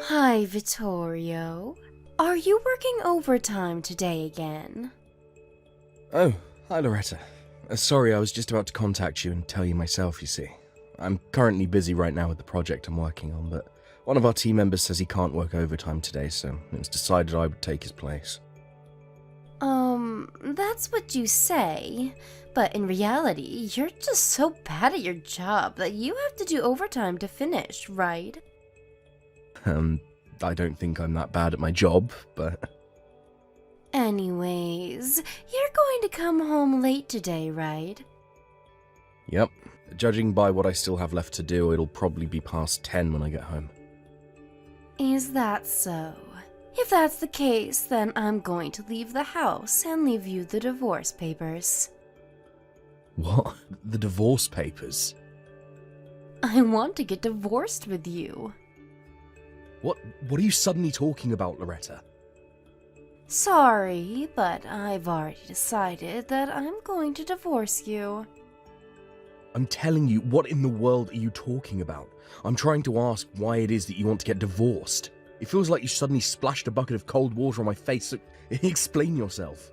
Hi, Vittorio. Are you working overtime today again? Oh, hi Loretta. Sorry, I was just about to contact you and tell you myself, you see. I'm currently busy right now with the project I'm working on, but one of our team members says he can't work overtime today, so it was decided I would take his place. That's what you say, but in reality, you're just so bad at your job that you have to do overtime to finish, right? I don't think I'm that bad at my job, but... Anyways, you're going to come home late today, right? Yep. Judging by what I still have left to do, it'll probably be past 10 when I get home. Is that so? If that's the case, then I'm going to leave the house and leave you the divorce papers. What? The divorce papers? I want to get divorced with you. What are you suddenly talking about, Loretta? Sorry, but I've already decided that I'm going to divorce you. I'm telling you, what in the world are you talking about? I'm trying to ask why it is that you want to get divorced. It feels like you suddenly splashed a bucket of cold water on my face, so explain yourself.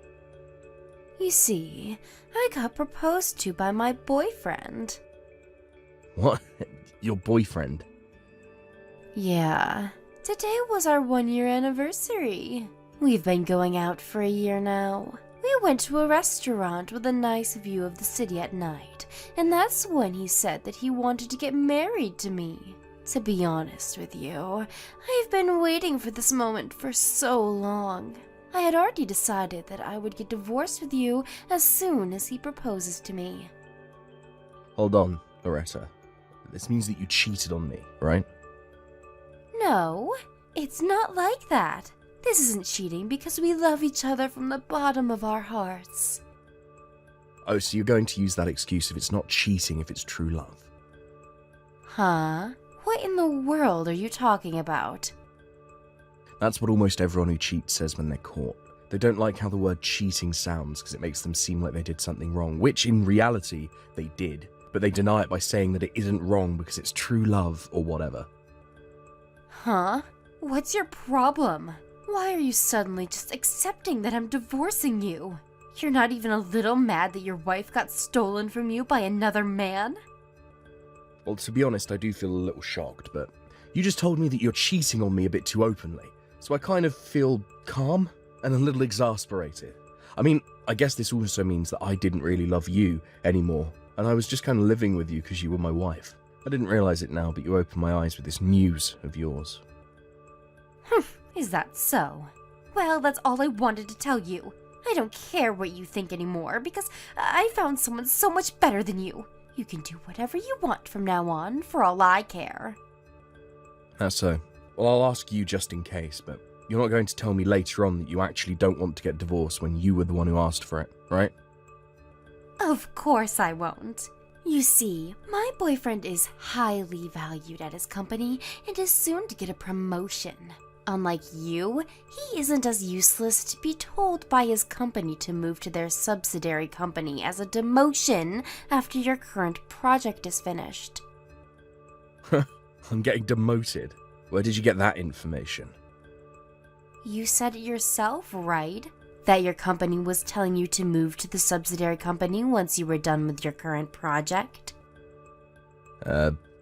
You see, I got proposed to by my boyfriend. What? Your boyfriend? Yeah, today was our 1-year anniversary. We've been going out for a year now. We went to a restaurant with a nice view of the city at night, and that's when he said that he wanted to get married to me. To be honest with you, I've been waiting for this moment for so long. I had already decided that I would get divorced with you as soon as he proposes to me. Hold on, Loretta. This means that you cheated on me, right? No, it's not like that. This isn't cheating because we love each other from the bottom of our hearts. Oh, so you're going to use that excuse if it's not cheating, if it's true love? Huh? What in the world are you talking about? That's what almost everyone who cheats says when they're caught. They don't like how the word cheating sounds because it makes them seem like they did something wrong, which in reality they did, but they deny it by saying that it isn't wrong because it's true love or whatever. Huh? What's your problem? Why are you suddenly just accepting that I'm divorcing you? You're not even a little mad that your wife got stolen from you by another man? Well, to be honest, I do feel a little shocked, but you just told me that you're cheating on me a bit too openly, so I kind of feel calm and a little exasperated. I mean, I guess this also means that I didn't really love you anymore, and I was just kind of living with you because you were my wife. I didn't realize it now, but you opened my eyes with this news of yours. Is that so? Well, that's all I wanted to tell you. I don't care what you think anymore because I found someone so much better than you. You can do whatever you want from now on, for all I care. That's so. Well, I'll ask you just in case, but you're not going to tell me later on that you actually don't want to get divorced when you were the one who asked for it, right? Of course I won't. You see, my boyfriend is highly valued at his company and is soon to get a promotion. Unlike you, he isn't as useless to be told by his company to move to their subsidiary company as a demotion after your current project is finished. I'm getting demoted. Where did you get that information? You said it yourself, right? That your company was telling you to move to the subsidiary company once you were done with your current project?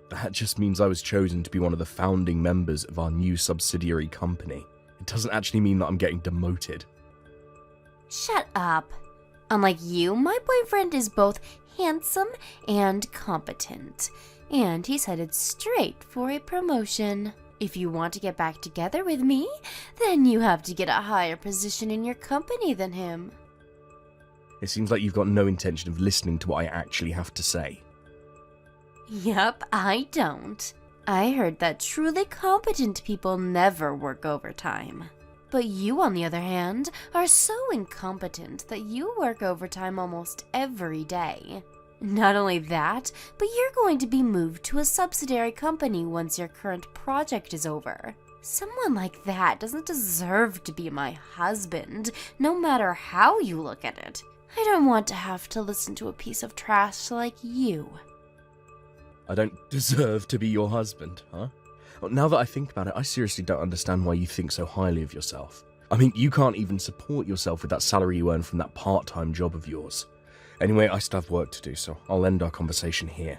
That just means I was chosen to be one of the founding members of our new subsidiary company. It doesn't actually mean that I'm getting demoted. Shut up. Unlike you, my boyfriend is both handsome and competent, and he's headed straight for a promotion. If you want to get back together with me, then you have to get a higher position in your company than him. It seems like you've got no intention of listening to what I actually have to say. Yup, I don't. I heard that truly competent people never work overtime. But you, on the other hand, are so incompetent that you work overtime almost every day. Not only that, but you're going to be moved to a subsidiary company once your current project is over. Someone like that doesn't deserve to be my husband, no matter how you look at it. I don't want to have to listen to a piece of trash like you. I don't deserve to be your husband, huh? Now that I think about it, I seriously don't understand why you think so highly of yourself. I mean, you can't even support yourself with that salary you earn from that part-time job of yours. Anyway, I still have work to do, so I'll end our conversation here.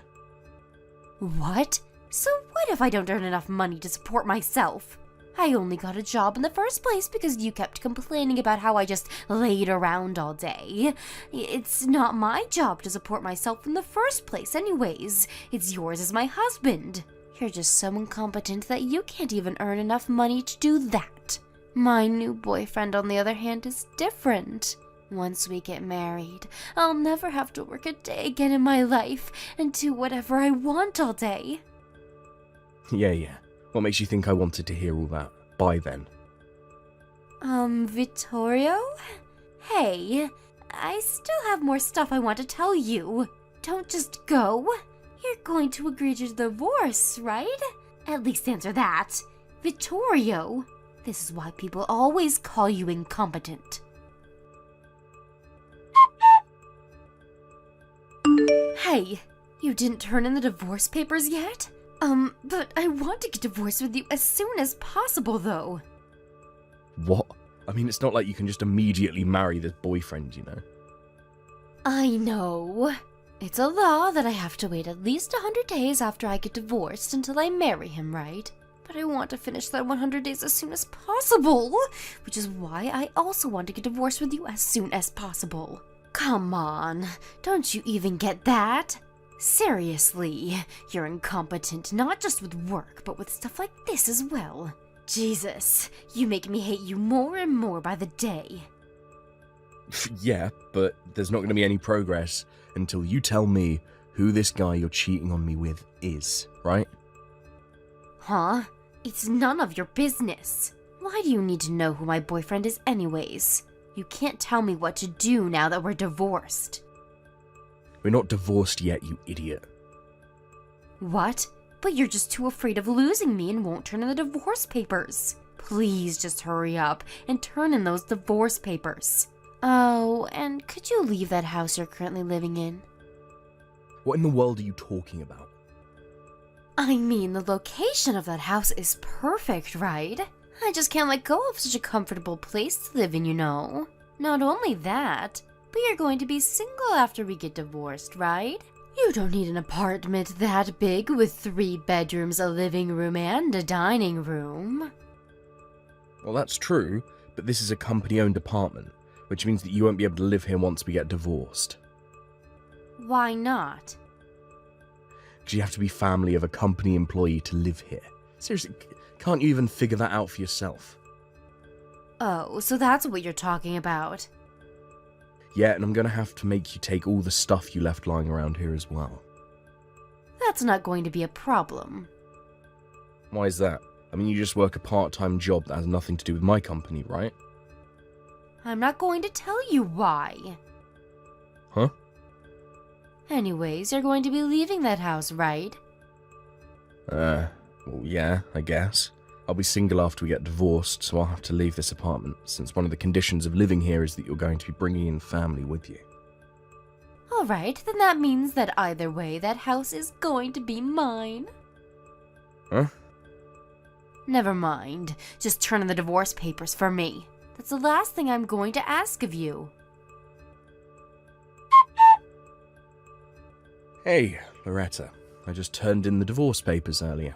What? So what if I don't earn enough money to support myself? I only got a job in the first place because you kept complaining about how I just laid around all day. It's not my job to support myself in the first place anyways. It's yours as my husband. You're just so incompetent that you can't even earn enough money to do that. My new boyfriend, on the other hand, is different. Once we get married, I'll never have to work a day again in my life and do whatever I want all day. Yeah. What makes you think I wanted to hear all that? By then. Vittorio? Hey, I still have more stuff I want to tell you. Don't just go. You're going to agree to divorce, right? At least answer that. Vittorio, this is why people always call you incompetent. Hey, you didn't turn in the divorce papers yet? But I want to get divorced with you as soon as possible, though. What? I mean, it's not like you can just immediately marry this boyfriend, you know? I know. It's a law that I have to wait at least 100 days after I get divorced until I marry him, right? But I want to finish that 100 days as soon as possible, which is why I also want to get divorced with you as soon as possible. Come on, don't you even get that? Seriously, you're incompetent not just with work, but with stuff like this as well. Jesus, you make me hate you more and more by the day. Yeah, but there's not going to be any progress until you tell me who this guy you're cheating on me with is, right? Huh? It's none of your business. Why do you need to know who my boyfriend is anyways? You can't tell me what to do now that we're divorced. We're not divorced yet, you idiot. What? But you're just too afraid of losing me and won't turn in the divorce papers. Please just hurry up and turn in those divorce papers. Oh, and could you leave that house you're currently living in? What in the world are you talking about? I mean, the location of that house is perfect, right? I just can't let go of such a comfortable place to live in, you know. Not only that, but you're going to be single after we get divorced, right? You don't need an apartment that big with 3 bedrooms, a living room, and a dining room. Well, that's true, but this is a company-owned apartment, which means that you won't be able to live here once we get divorced. Why not? Because you have to be family of a company employee to live here. Seriously, can't you even figure that out for yourself? Oh, so that's what you're talking about. Yeah, and I'm gonna have to make you take all the stuff you left lying around here as well. That's not going to be a problem. Why is that? I mean, you just work a part-time job that has nothing to do with my company, right? I'm not going to tell you why. Huh? Anyways, you're going to be leaving that house, right? Well, yeah, I guess. I'll be single after we get divorced, so I'll have to leave this apartment, since one of the conditions of living here is that you're going to be bringing in family with you. Alright, then that means that either way, that house is going to be mine. Huh? Never mind. Just turn in the divorce papers for me. That's the last thing I'm going to ask of you. Hey, Loretta. I just turned in the divorce papers earlier.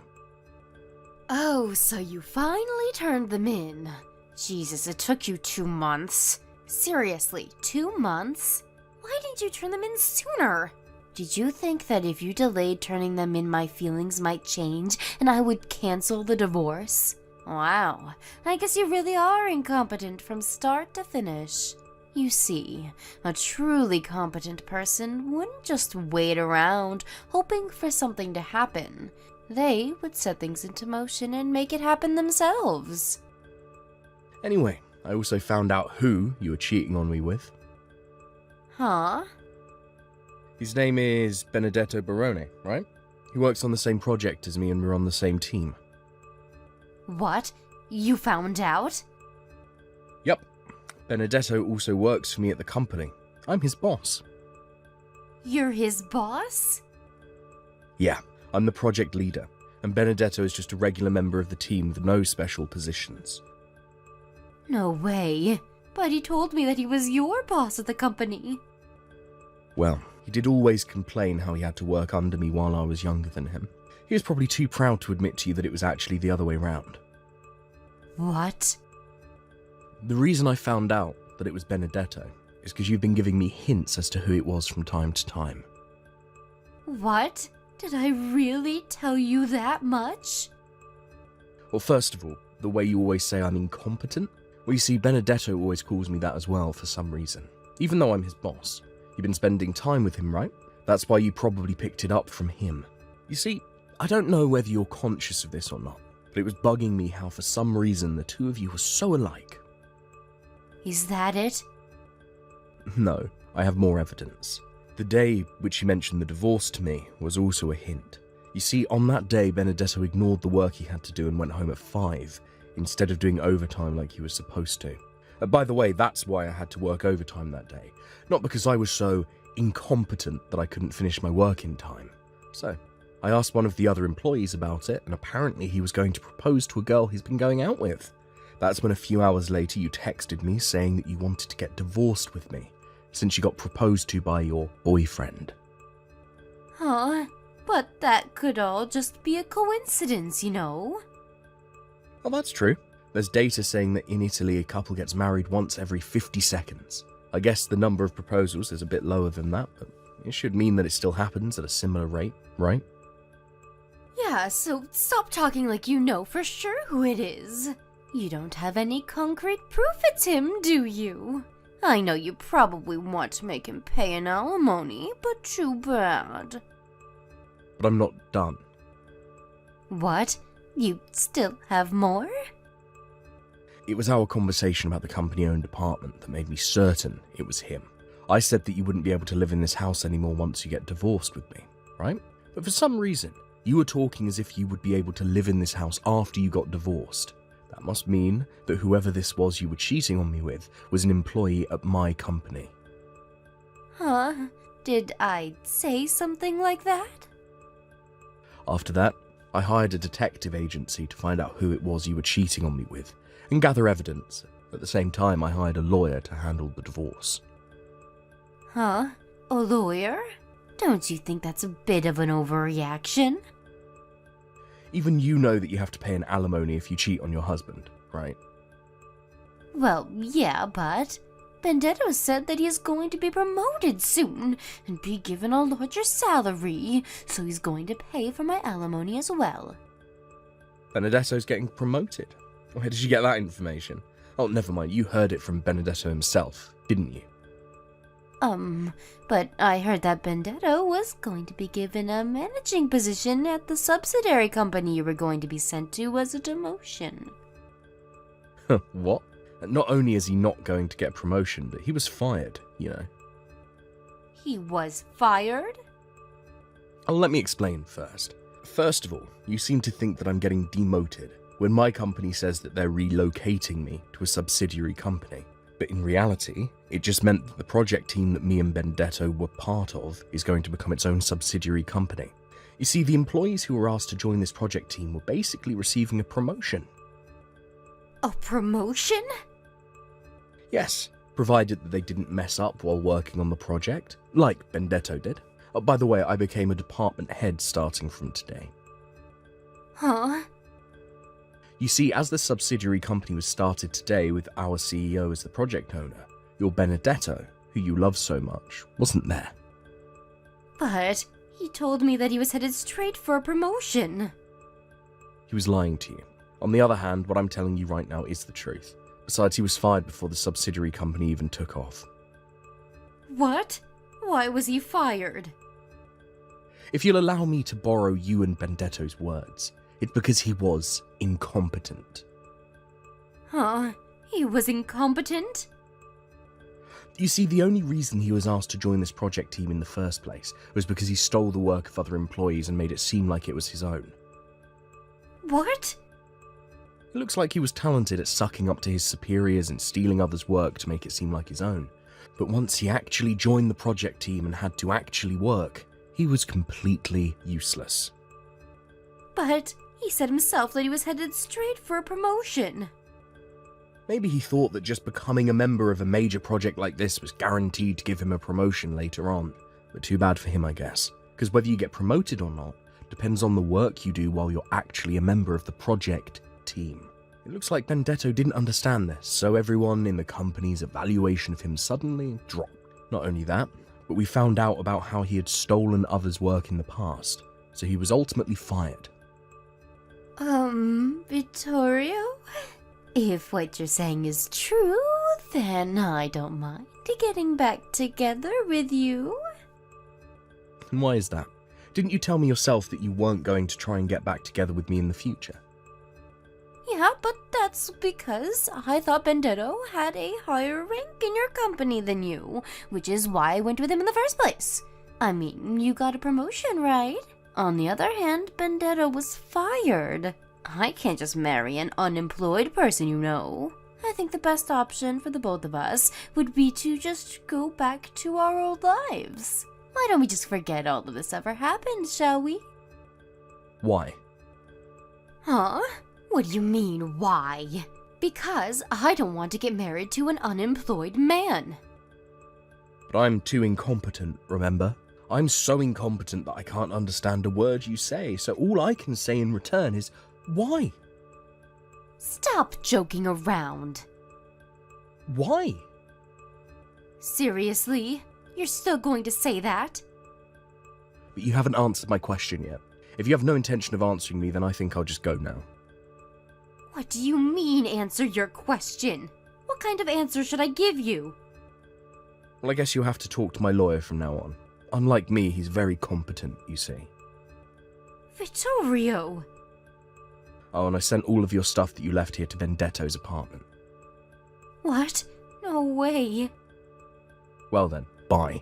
Oh, so you finally turned them in. Jesus, it took you 2 months. Seriously, 2 months? Why didn't you turn them in sooner? Did you think that if you delayed turning them in, my feelings might change and I would cancel the divorce? Wow, I guess you really are incompetent from start to finish. You see, a truly competent person wouldn't just wait around hoping for something to happen. They would set things into motion and make it happen themselves. Anyway, I also found out who you were cheating on me with. Huh? His name is Benedetto Barone, right? He works on the same project as me and we're on the same team. What? You found out? Yep. Benedetto also works for me at the company. I'm his boss. You're his boss? Yeah, I'm the project leader, and Benedetto is just a regular member of the team with no special positions. No way. But he told me that he was your boss at the company. Well, he did always complain how he had to work under me while I was younger than him. He was probably too proud to admit to you that it was actually the other way round. What? The reason I found out that it was Benedetto is because you've been giving me hints as to who it was from time to time. What? Did I really tell you that much? Well, first of all, the way you always say I'm incompetent. Well, you see, Benedetto always calls me that as well for some reason, even though I'm his boss. You've been spending time with him, right? That's why you probably picked it up from him. You see, I don't know whether you're conscious of this or not, but it was bugging me how for some reason the two of you were so alike. Is that it? No, I have more evidence. The day which you mentioned the divorce to me was also a hint. You see, on that day, Benedetto ignored the work he had to do and went home at 5, instead of doing overtime like he was supposed to. By the way, that's why I had to work overtime that day. Not because I was so incompetent that I couldn't finish my work in time. So, I asked one of the other employees about it, and apparently he was going to propose to a girl he's been going out with. That's when a few hours later you texted me saying that you wanted to get divorced with me, since you got proposed to by your boyfriend. Huh? But that could all just be a coincidence, you know? Well, that's true. There's data saying that in Italy a couple gets married once every 50 seconds. I guess the number of proposals is a bit lower than that, but it should mean that it still happens at a similar rate, right? Yeah, so stop talking like you know for sure who it is. You don't have any concrete proof it's him, do you? I know you probably want to make him pay an alimony, but too bad. But I'm not done. What? You still have more? It was our conversation about the company-owned apartment that made me certain it was him. I said that you wouldn't be able to live in this house anymore once you get divorced with me, right? But for some reason, you were talking as if you would be able to live in this house after you got divorced. That must mean that whoever this was you were cheating on me with was an employee at my company. Huh? Did I say something like that? After that, I hired a detective agency to find out who it was you were cheating on me with and gather evidence. At the same time, I hired a lawyer to handle the divorce. Huh? A lawyer? Don't you think that's a bit of an overreaction? Even you know that you have to pay an alimony if you cheat on your husband, right? Well, yeah, but Benedetto said that he is going to be promoted soon and be given a larger salary, so he's going to pay for my alimony as well. Benedetto's getting promoted. Where did you get that information? Oh, never mind, you heard it from Benedetto himself, didn't you? But I heard that Benedetto was going to be given a managing position at the subsidiary company you were going to be sent to as a demotion. What? Not only is he not going to get a promotion, but he was fired, you know. He was fired? Oh, let me explain first. First of all, you seem to think that I'm getting demoted when my company says that they're relocating me to a subsidiary company. But in reality, it just meant that the project team that me and Benedetto were part of is going to become its own subsidiary company. You see, the employees who were asked to join this project team were basically receiving a promotion. A promotion? Yes, provided that they didn't mess up while working on the project, like Benedetto did. Oh, by the way, I became a department head starting from today. Huh? You see, as the subsidiary company was started today with our CEO as the project owner, your Benedetto, who you love so much, wasn't there. But he told me that he was headed straight for a promotion. He was lying to you. On the other hand, what I'm telling you right now is the truth. Besides, he was fired before the subsidiary company even took off. What? Why was he fired? If you'll allow me to borrow you and Benedetto's words, it's because he was incompetent. Huh? He was incompetent? You see, the only reason he was asked to join this project team in the first place was because he stole the work of other employees and made it seem like it was his own. What? It looks like he was talented at sucking up to his superiors and stealing others' work to make it seem like his own. But once he actually joined the project team and had to actually work, he was completely useless. But he said himself that he was headed straight for a promotion. Maybe he thought that just becoming a member of a major project like this was guaranteed to give him a promotion later on. But too bad for him, I guess. Because whether you get promoted or not depends on the work you do while you're actually a member of the project team. It looks like Benedetto didn't understand this, so everyone in the company's evaluation of him suddenly dropped. Not only that, but we found out about how he had stolen others' work in the past, so he was ultimately fired. Vittorio? If what you're saying is true, then I don't mind getting back together with you. And why is that? Didn't you tell me yourself that you weren't going to try and get back together with me in the future? Yeah, but that's because I thought Benedetto had a higher rank in your company than you, which is why I went with him in the first place. I mean, you got a promotion, right? On the other hand, Benedetto was fired. I can't just marry an unemployed person, you know. I think the best option for the both of us would be to just go back to our old lives. Why don't we just forget all of this ever happened, shall we? Why? Huh? What do you mean, why? Because I don't want to get married to an unemployed man. But I'm too incompetent, remember? I'm so incompetent that I can't understand a word you say, so all I can say in return is, why? Stop joking around. Why? Seriously? You're still going to say that? But you haven't answered my question yet. If you have no intention of answering me, then I think I'll just go now. What do you mean, answer your question? What kind of answer should I give you? Well, I guess you'll have to talk to my lawyer from now on. Unlike me, he's very competent, you see. Vittorio! Oh, and I sent all of your stuff that you left here to Benedetto's apartment. What? No way. Well then, bye.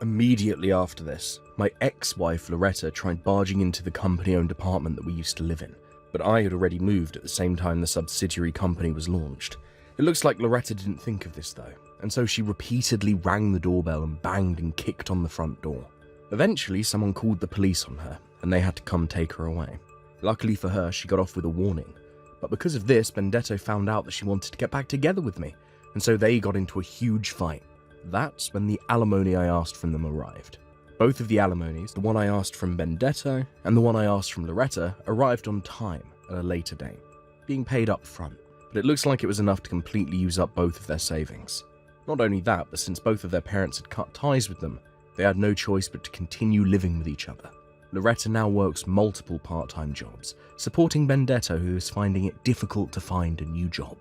Immediately after this, my ex-wife Loretta tried barging into the company-owned apartment that we used to live in, but I had already moved at the same time the subsidiary company was launched. It looks like Loretta didn't think of this though, and so she repeatedly rang the doorbell and banged and kicked on the front door. Eventually, someone called the police on her, and they had to come take her away. Luckily for her, she got off with a warning, but because of this, Benedetto found out that she wanted to get back together with me, and so they got into a huge fight. That's when the alimony I asked from them arrived. Both of the alimonies, the one I asked from Benedetto and the one I asked from Loretta, arrived on time at a later date, being paid up front, but it looks like it was enough to completely use up both of their savings. Not only that, but since both of their parents had cut ties with them, they had no choice but to continue living with each other. Loretta now works multiple part-time jobs, supporting Benedetto, who is finding it difficult to find a new job.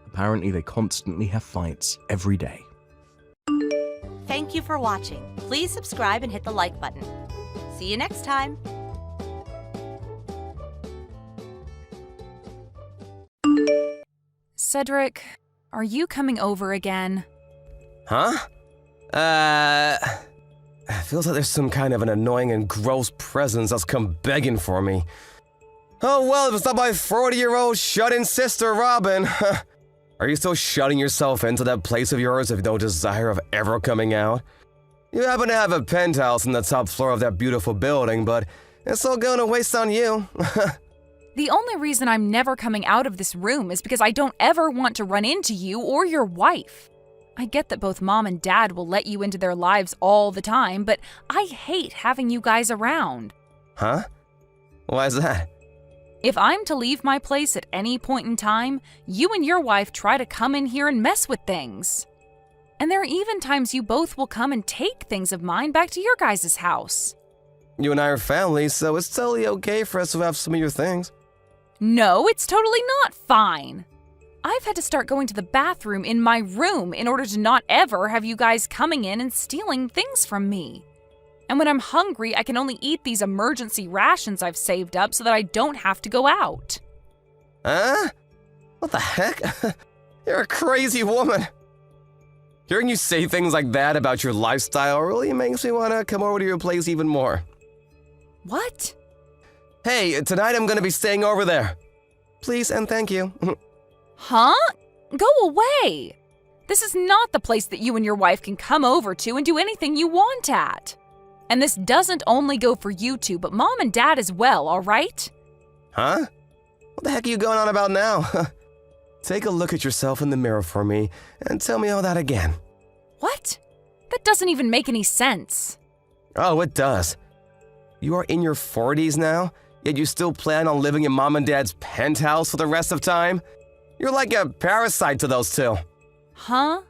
Apparently, they constantly have fights every day. Thank you for watching. Please subscribe and hit the like button. See you next time. Cedric, are you coming over again? Huh? Feels like there's some kind of an annoying and gross presence that's come begging for me. Oh well, if it's not my 40-year-old shut-in sister, Robin. Are you still shutting yourself into that place of yours with no desire of ever coming out? You happen to have a penthouse on the top floor of that beautiful building, but it's all going to waste on you. The only reason I'm never coming out of this room is because I don't ever want to run into you or your wife. I get that both Mom and Dad will let you into their lives all the time, but I hate having you guys around. Huh? Why is that? If I'm to leave my place at any point in time, you and your wife try to come in here and mess with things. And there are even times you both will come and take things of mine back to your guys' house. You and I are family, so it's totally okay for us to have some of your things. No, it's totally not fine. I've had to start going to the bathroom in my room in order to not ever have you guys coming in and stealing things from me. And when I'm hungry, I can only eat these emergency rations I've saved up so that I don't have to go out. Huh? What the heck? You're a crazy woman. Hearing you say things like that about your lifestyle really makes me want to come over to your place even more. What? Hey, tonight I'm going to be staying over there. Please and thank you. Huh? Go away. This is not the place that you and your wife can come over to and do anything you want at. And this doesn't only go for you two, but Mom and Dad as well, all right? Huh? What the heck are you going on about now? Take a look at yourself in the mirror for me and tell me all that again. What? That doesn't even make any sense. Oh, it does. You are in your 40s now, yet you still plan on living in Mom and Dad's penthouse for the rest of time? You're like a parasite to those two. Huh?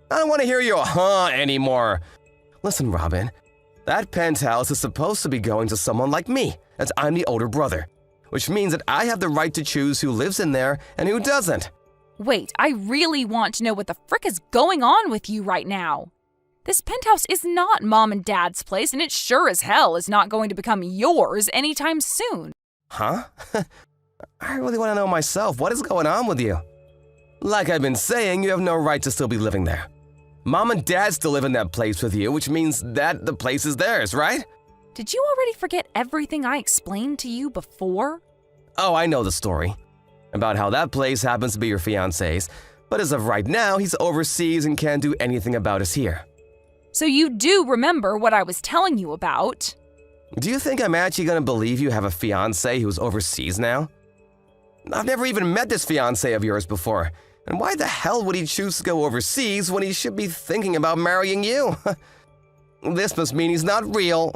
I don't want to hear your huh anymore. Listen, Robin, that penthouse is supposed to be going to someone like me, as I'm the older brother, which means that I have the right to choose who lives in there and who doesn't. Wait, I really want to know what the frick is going on with you right now. This penthouse is not Mom and Dad's place, and it sure as hell is not going to become yours anytime soon. Huh? I really want to know myself. What is going on with you? Like I've been saying, you have no right to still be living there. Mom and Dad still live in that place with you, which means that the place is theirs, right? Did you already forget everything I explained to you before? Oh, I know the story. About how that place happens to be your fiancé's, but as of right now, he's overseas and can't do anything about us here. So you do remember what I was telling you about. Do you think I'm actually gonna believe you have a fiancé who's overseas now? I've never even met this fiancé of yours before, and why the hell would he choose to go overseas when he should be thinking about marrying you? This must mean he's not real.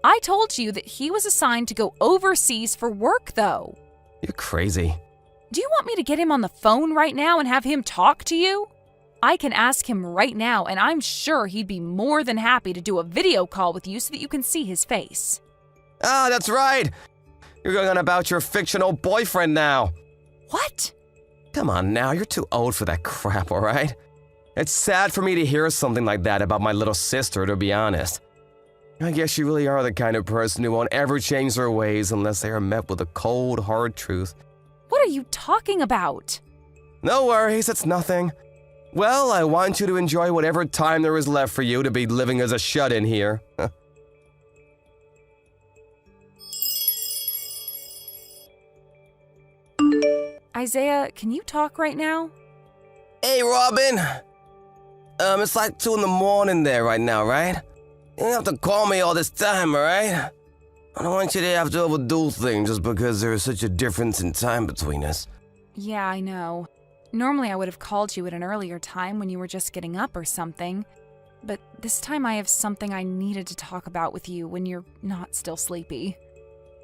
I told you that he was assigned to go overseas for work, though. You're crazy. Do you want me to get him on the phone right now and have him talk to you? I can ask him right now, and I'm sure he'd be more than happy to do a video call with you so that you can see his face. Ah, that's right. You're going on about your fictional boyfriend now. What? Come on now, you're too old for that crap, all right? It's sad for me to hear something like that about my little sister, to be honest. I guess you really are the kind of person who won't ever change their ways unless they are met with a cold, hard truth. What are you talking about? No worries, it's nothing. Well, I want you to enjoy whatever time there is left for you to be living as a shut-in here. Isaiah, can you talk right now? Hey, Robin. It's like 2 in the morning there right now, right? You don't have to call me all this time, alright? I don't want you to have to overdo things just because there is such a difference in time between us. Yeah, I know. Normally I would have called you at an earlier time when you were just getting up or something. But this time I have something I needed to talk about with you when you're not still sleepy.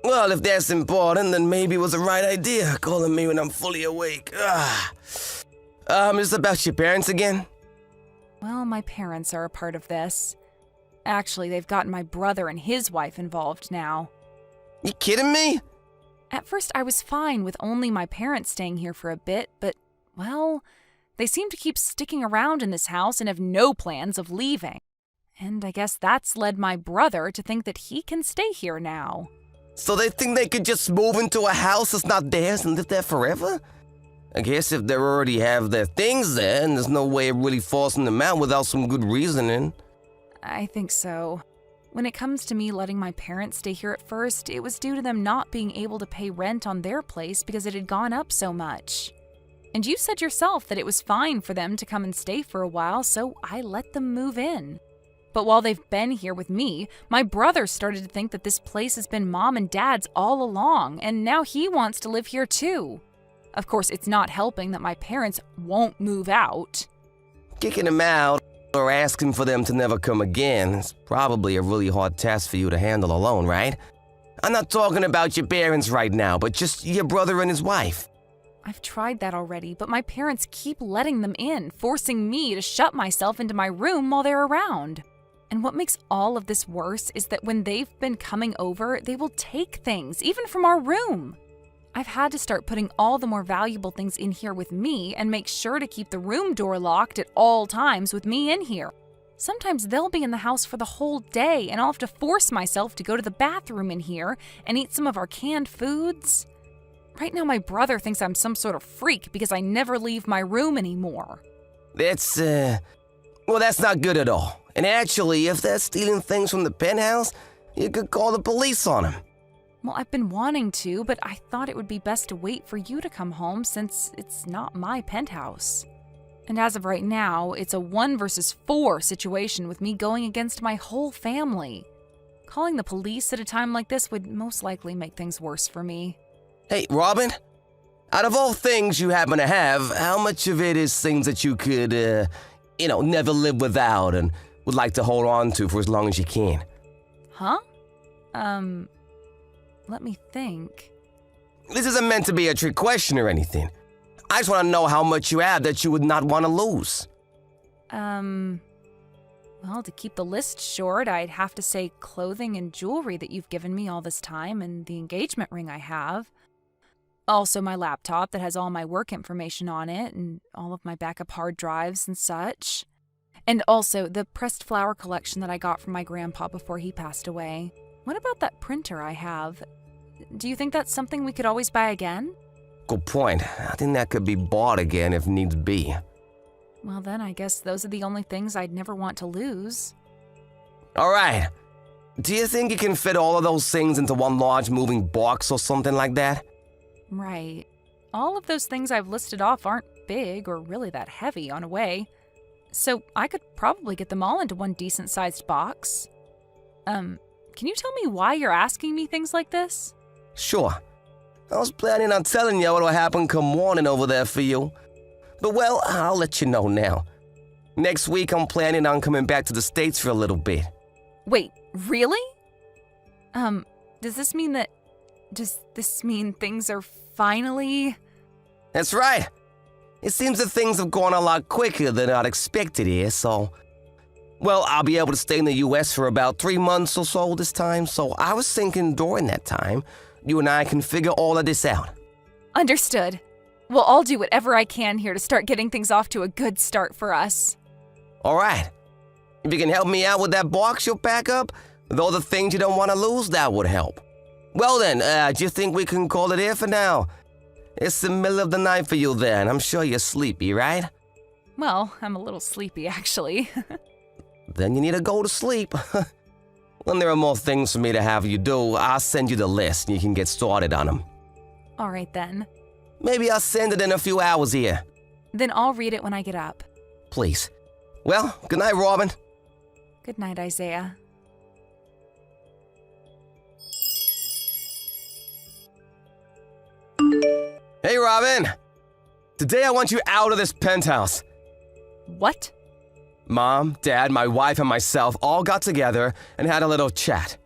Well, if that's important, then maybe it was the right idea, calling me when I'm fully awake. Is it about your parents again? Well, my parents are a part of this. Actually, they've gotten my brother and his wife involved now. You kidding me? At first, I was fine with only my parents staying here for a bit, but, well, they seem to keep sticking around in this house and have no plans of leaving. And I guess that's led my brother to think that he can stay here now. So they think they could just move into a house that's not theirs and live there forever? I guess if they already have their things there, and there's no way of really forcing them out without some good reasoning. I think so. When it comes to me letting my parents stay here at first, it was due to them not being able to pay rent on their place because it had gone up so much. And you said yourself that it was fine for them to come and stay for a while, so I let them move in. But while they've been here with me, my brother started to think that this place has been Mom and Dad's all along, and now he wants to live here too. Of course, it's not helping that my parents won't move out. Kicking them out or asking for them to never come again is probably a really hard task for you to handle alone, right? I'm not talking about your parents right now, but just your brother and his wife. I've tried that already, but my parents keep letting them in, forcing me to shut myself into my room while they're around. And what makes all of this worse is that when they've been coming over, they will take things, even from our room. I've had to start putting all the more valuable things in here with me and make sure to keep the room door locked at all times with me in here. Sometimes they'll be in the house for the whole day and I'll have to force myself to go to the bathroom in here and eat some of our canned foods. Right now my brother thinks I'm some sort of freak because I never leave my room anymore. That's not good at all. And actually, if they're stealing things from the penthouse, you could call the police on them. Well, I've been wanting to, but I thought it would be best to wait for you to come home since it's not my penthouse. And as of right now, it's a 1 versus 4 situation with me going against my whole family. Calling the police at a time like this would most likely make things worse for me. Hey, Robin, out of all things you happen to have, how much of it is things that you could, never live without and would like to hold on to for as long as you can? Huh? Let me think. This isn't meant to be a trick question or anything. I just want to know how much you have that you would not want to lose. Well, to keep the list short, I'd have to say clothing and jewelry that you've given me all this time and the engagement ring I have. Also my laptop that has all my work information on it and all of my backup hard drives and such. And also the pressed flower collection that I got from my grandpa before he passed away. What about that printer I have? Do you think that's something we could always buy again? Good point. I think that could be bought again if needs be. Well then, I guess those are the only things I'd never want to lose. All right. Do you think you can fit all of those things into one large moving box or something like that? Right. All of those things I've listed off aren't big or really that heavy on a way. So I could probably get them all into one decent-sized box. Can you tell me why you're asking me things like this? Sure. I was planning on telling you what will happen come morning over there for you. But well, I'll let you know now. Next week I'm planning on coming back to the States for a little bit. Wait, really? Does this mean things are finally... That's right. It seems that things have gone a lot quicker than I'd expected here, so... Well, I'll be able to stay in the US for about 3 months or so this time, so I was thinking during that time, you and I can figure all of this out. Understood. Well, I'll do whatever I can here to start getting things off to a good start for us. All right. If you can help me out with that box you'll pack up, with all the things you don't want to lose, that would help. Well then, do you think we can call it here for now? It's the middle of the night for you there, and I'm sure you're sleepy, right? Well, I'm a little sleepy, actually. Then you need to go to sleep. When there are more things for me to have you do, I'll send you the list and you can get started on them. All right, then. Maybe I'll send it in a few hours here. Then I'll read it when I get up. Please. Well, good night, Robin. Good night, Isaiah. Hey, Robin. Today I want you out of this penthouse. What? Mom, Dad, my wife, and myself all got together and had a little chat.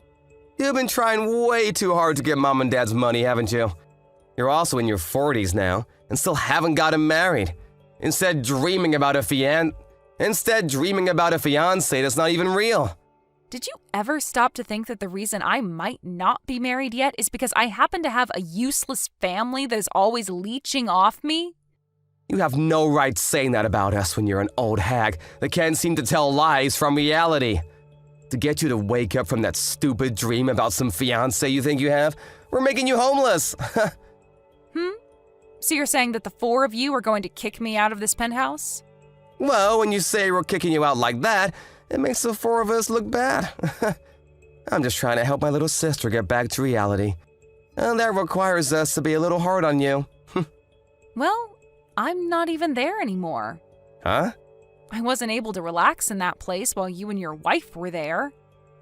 You've been trying way too hard to get Mom and Dad's money, haven't you? You're also in your 40s now and still haven't gotten married. Instead dreaming about a fiancé that's not even real. Did you ever stop to think that the reason I might not be married yet is because I happen to have a useless family that is always leeching off me? You have no right saying that about us when you're an old hag that can't seem to tell lies from reality. To get you to wake up from that stupid dream about some fiancé you think you have, we're making you homeless. So you're saying that the 4 of you are going to kick me out of this penthouse? Well, when you say we're kicking you out like that, it makes the 4 of us look bad. I'm just trying to help my little sister get back to reality. And that requires us to be a little hard on you. Well, I'm not even there anymore. Huh? I wasn't able to relax in that place while you and your wife were there.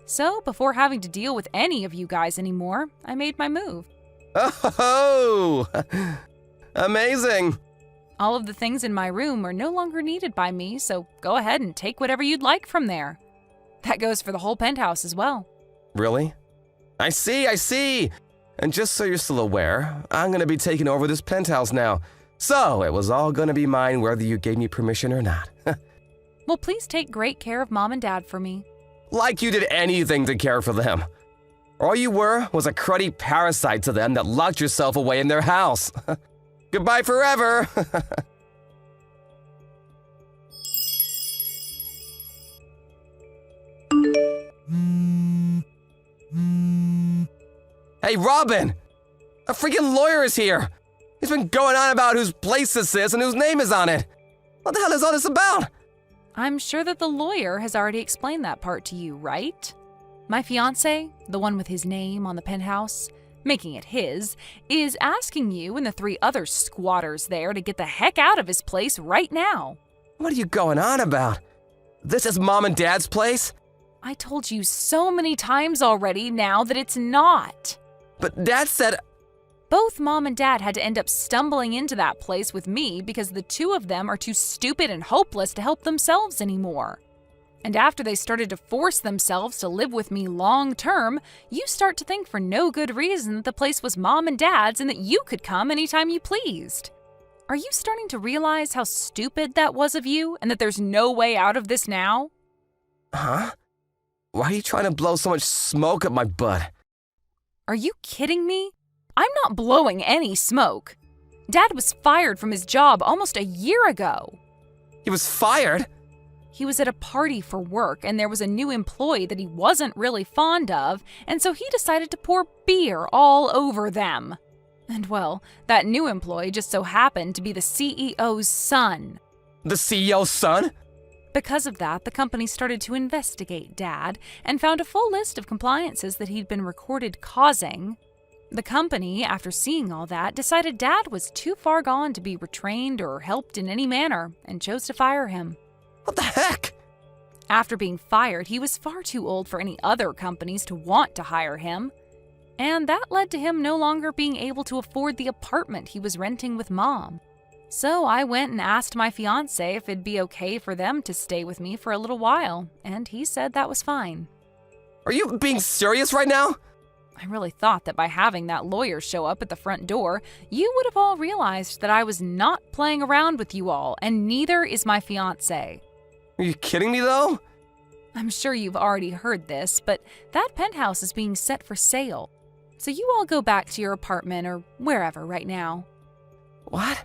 So, before having to deal with any of you guys anymore, I made my move. Oh! Amazing! All of the things in my room are no longer needed by me, so go ahead and take whatever you'd like from there. That goes for the whole penthouse as well. Really? I see! And just so you're still aware, I'm gonna be taking over this penthouse now. So, it was all gonna be mine whether you gave me permission or not. Well, please take great care of Mom and Dad for me. Like you did anything to care for them. All you were was a cruddy parasite to them that locked yourself away in their house. Goodbye forever! Hey, Robin! A freaking lawyer is here! He's been going on about whose place this is and whose name is on it! What the hell is all this about? I'm sure that the lawyer has already explained that part to you, right? My fiancé, the one with his name on the penthouse, making it his, is asking you and the 3 other squatters there to get the heck out of his place right now. What are you going on about? This is Mom and Dad's place? I told you so many times already now that it's not. But Dad said... Both Mom and Dad had to end up stumbling into that place with me because the two of them are too stupid and hopeless to help themselves anymore. And after they started to force themselves to live with me long term, you start to think for no good reason that the place was Mom and Dad's and that you could come anytime you pleased. Are you starting to realize how stupid that was of you and that there's no way out of this now? Huh? Why are you trying to blow so much smoke up my butt? Are you kidding me? I'm not blowing any smoke. Dad was fired from his job almost a year ago. He was fired? He was at a party for work and there was a new employee that he wasn't really fond of, and so he decided to pour beer all over them. And well, that new employee just so happened to be the CEO's son. The CEO's son? Because of that, the company started to investigate Dad and found a full list of compliances that he'd been recorded causing. The company, after seeing all that, decided Dad was too far gone to be retrained or helped in any manner and chose to fire him. What the heck? After being fired, he was far too old for any other companies to want to hire him. And that led to him no longer being able to afford the apartment he was renting with Mom. So I went and asked my fiancé if it'd be okay for them to stay with me for a little while, and he said that was fine. Are you being serious right now? I really thought that by having that lawyer show up at the front door, you would have all realized that I was not playing around with you all, and neither is my fiancé. Are you kidding me though? I'm sure you've already heard this, but that penthouse is being set for sale. So you all go back to your apartment or wherever right now. What?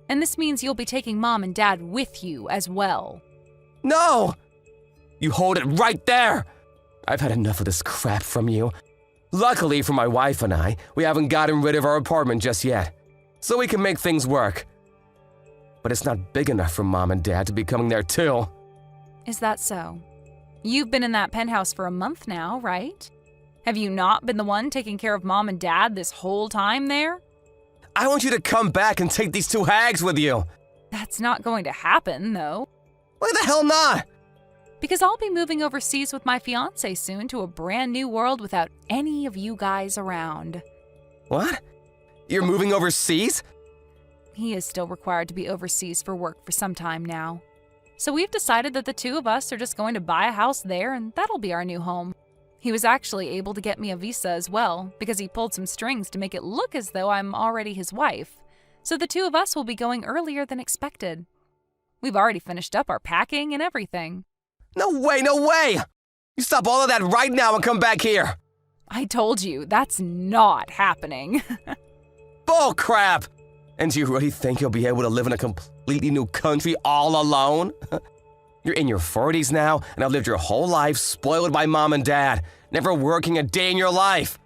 And this means you'll be taking Mom and Dad with you as well. No! You hold it right there! I've had enough of this crap from you. Luckily for my wife and I, we haven't gotten rid of our apartment just yet, so we can make things work. But it's not big enough for Mom and Dad to be coming there too. Is that so? You've been in that penthouse for a month now, right? Have you not been the one taking care of Mom and Dad this whole time there? I want you to come back and take these two hags with you. That's not going to happen, though. Why the hell not? Because I'll be moving overseas with my fiancé soon to a brand new world without any of you guys around. What? You're moving overseas? He is still required to be overseas for work for some time now. So we've decided that the two of us are just going to buy a house there and that'll be our new home. He was actually able to get me a visa as well because he pulled some strings to make it look as though I'm already his wife. So the two of us will be going earlier than expected. We've already finished up our packing and everything. No way, no way! You stop all of that right now and come back here! I told you, that's not happening. Bull crap! And do you really think you'll be able to live in a completely new country all alone? You're in your 40s now and have lived your whole life spoiled by Mom and Dad, never working a day in your life.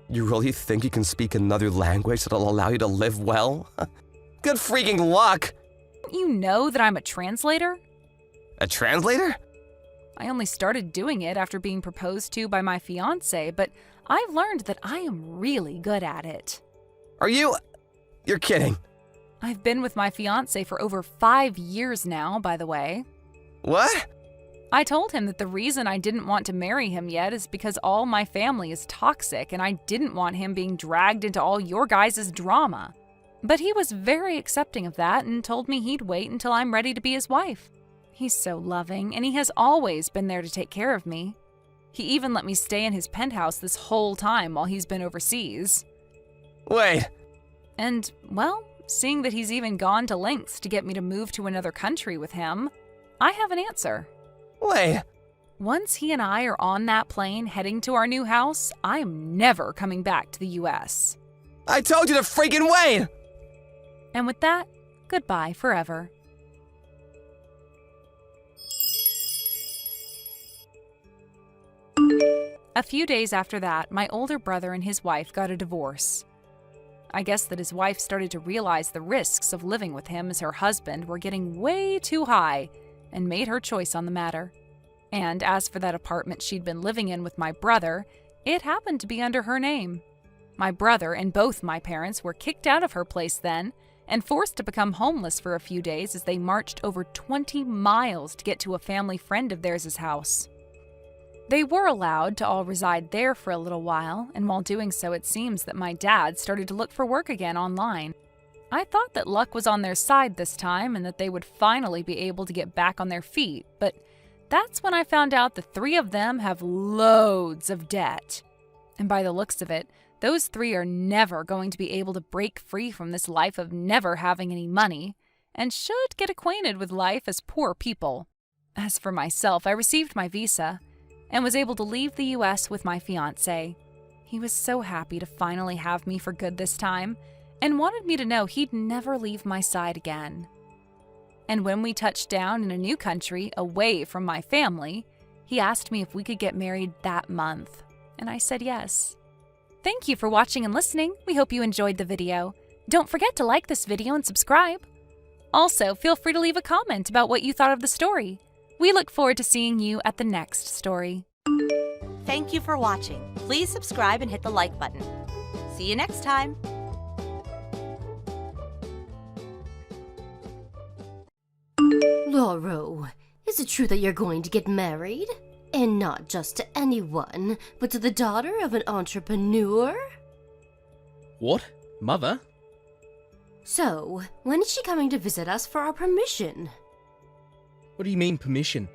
You really think you can speak another language that'll allow you to live well? Good freaking luck! Don't you know that I'm a translator? A translator? I only started doing it after being proposed to by my fiancé, but I've learned that I am really good at it. Are you... You're kidding. I've been with my fiancé for over 5 years now, by the way. What? I told him that the reason I didn't want to marry him yet is because all my family is toxic and I didn't want him being dragged into all your guys' drama. But he was very accepting of that and told me he'd wait until I'm ready to be his wife. He's so loving, and he has always been there to take care of me. He even let me stay in his penthouse this whole time while he's been overseas. Wait. And, well, seeing that he's even gone to lengths to get me to move to another country with him, I have an answer. Wait. Once he and I are on that plane heading to our new house, I'm never coming back to the US. I told you to freaking wait! And with that, goodbye forever. A few days after that, my older brother and his wife got a divorce. I guess that his wife started to realize the risks of living with him as her husband were getting way too high and made her choice on the matter. And as for that apartment she'd been living in with my brother, it happened to be under her name. My brother and both my parents were kicked out of her place then, and forced to become homeless for a few days as they marched over 20 miles to get to a family friend of theirs' house. They were allowed to all reside there for a little while, and while doing so, it seems that my dad started to look for work again online. I thought that luck was on their side this time and that they would finally be able to get back on their feet, but that's when I found out the three of them have loads of debt. And by the looks of it, those three are never going to be able to break free from this life of never having any money, and should get acquainted with life as poor people. As for myself, I received my visa and was able to leave the US with my fiancé. He was so happy to finally have me for good this time, and wanted me to know he'd never leave my side again. And when we touched down in a new country, away from my family, he asked me if we could get married that month, and I said yes. Thank you for watching and listening. We hope you enjoyed the video. Don't forget to like this video and subscribe. Also, feel free to leave a comment about what you thought of the story. We look forward to seeing you at the next story. Thank you for watching. Please subscribe and hit the like button. See you next time. Lauro, is it true that you're going to get married? And not just to anyone, but to the daughter of an entrepreneur? What? Mother? So, when is she coming to visit us for our permission? What do you mean, permission?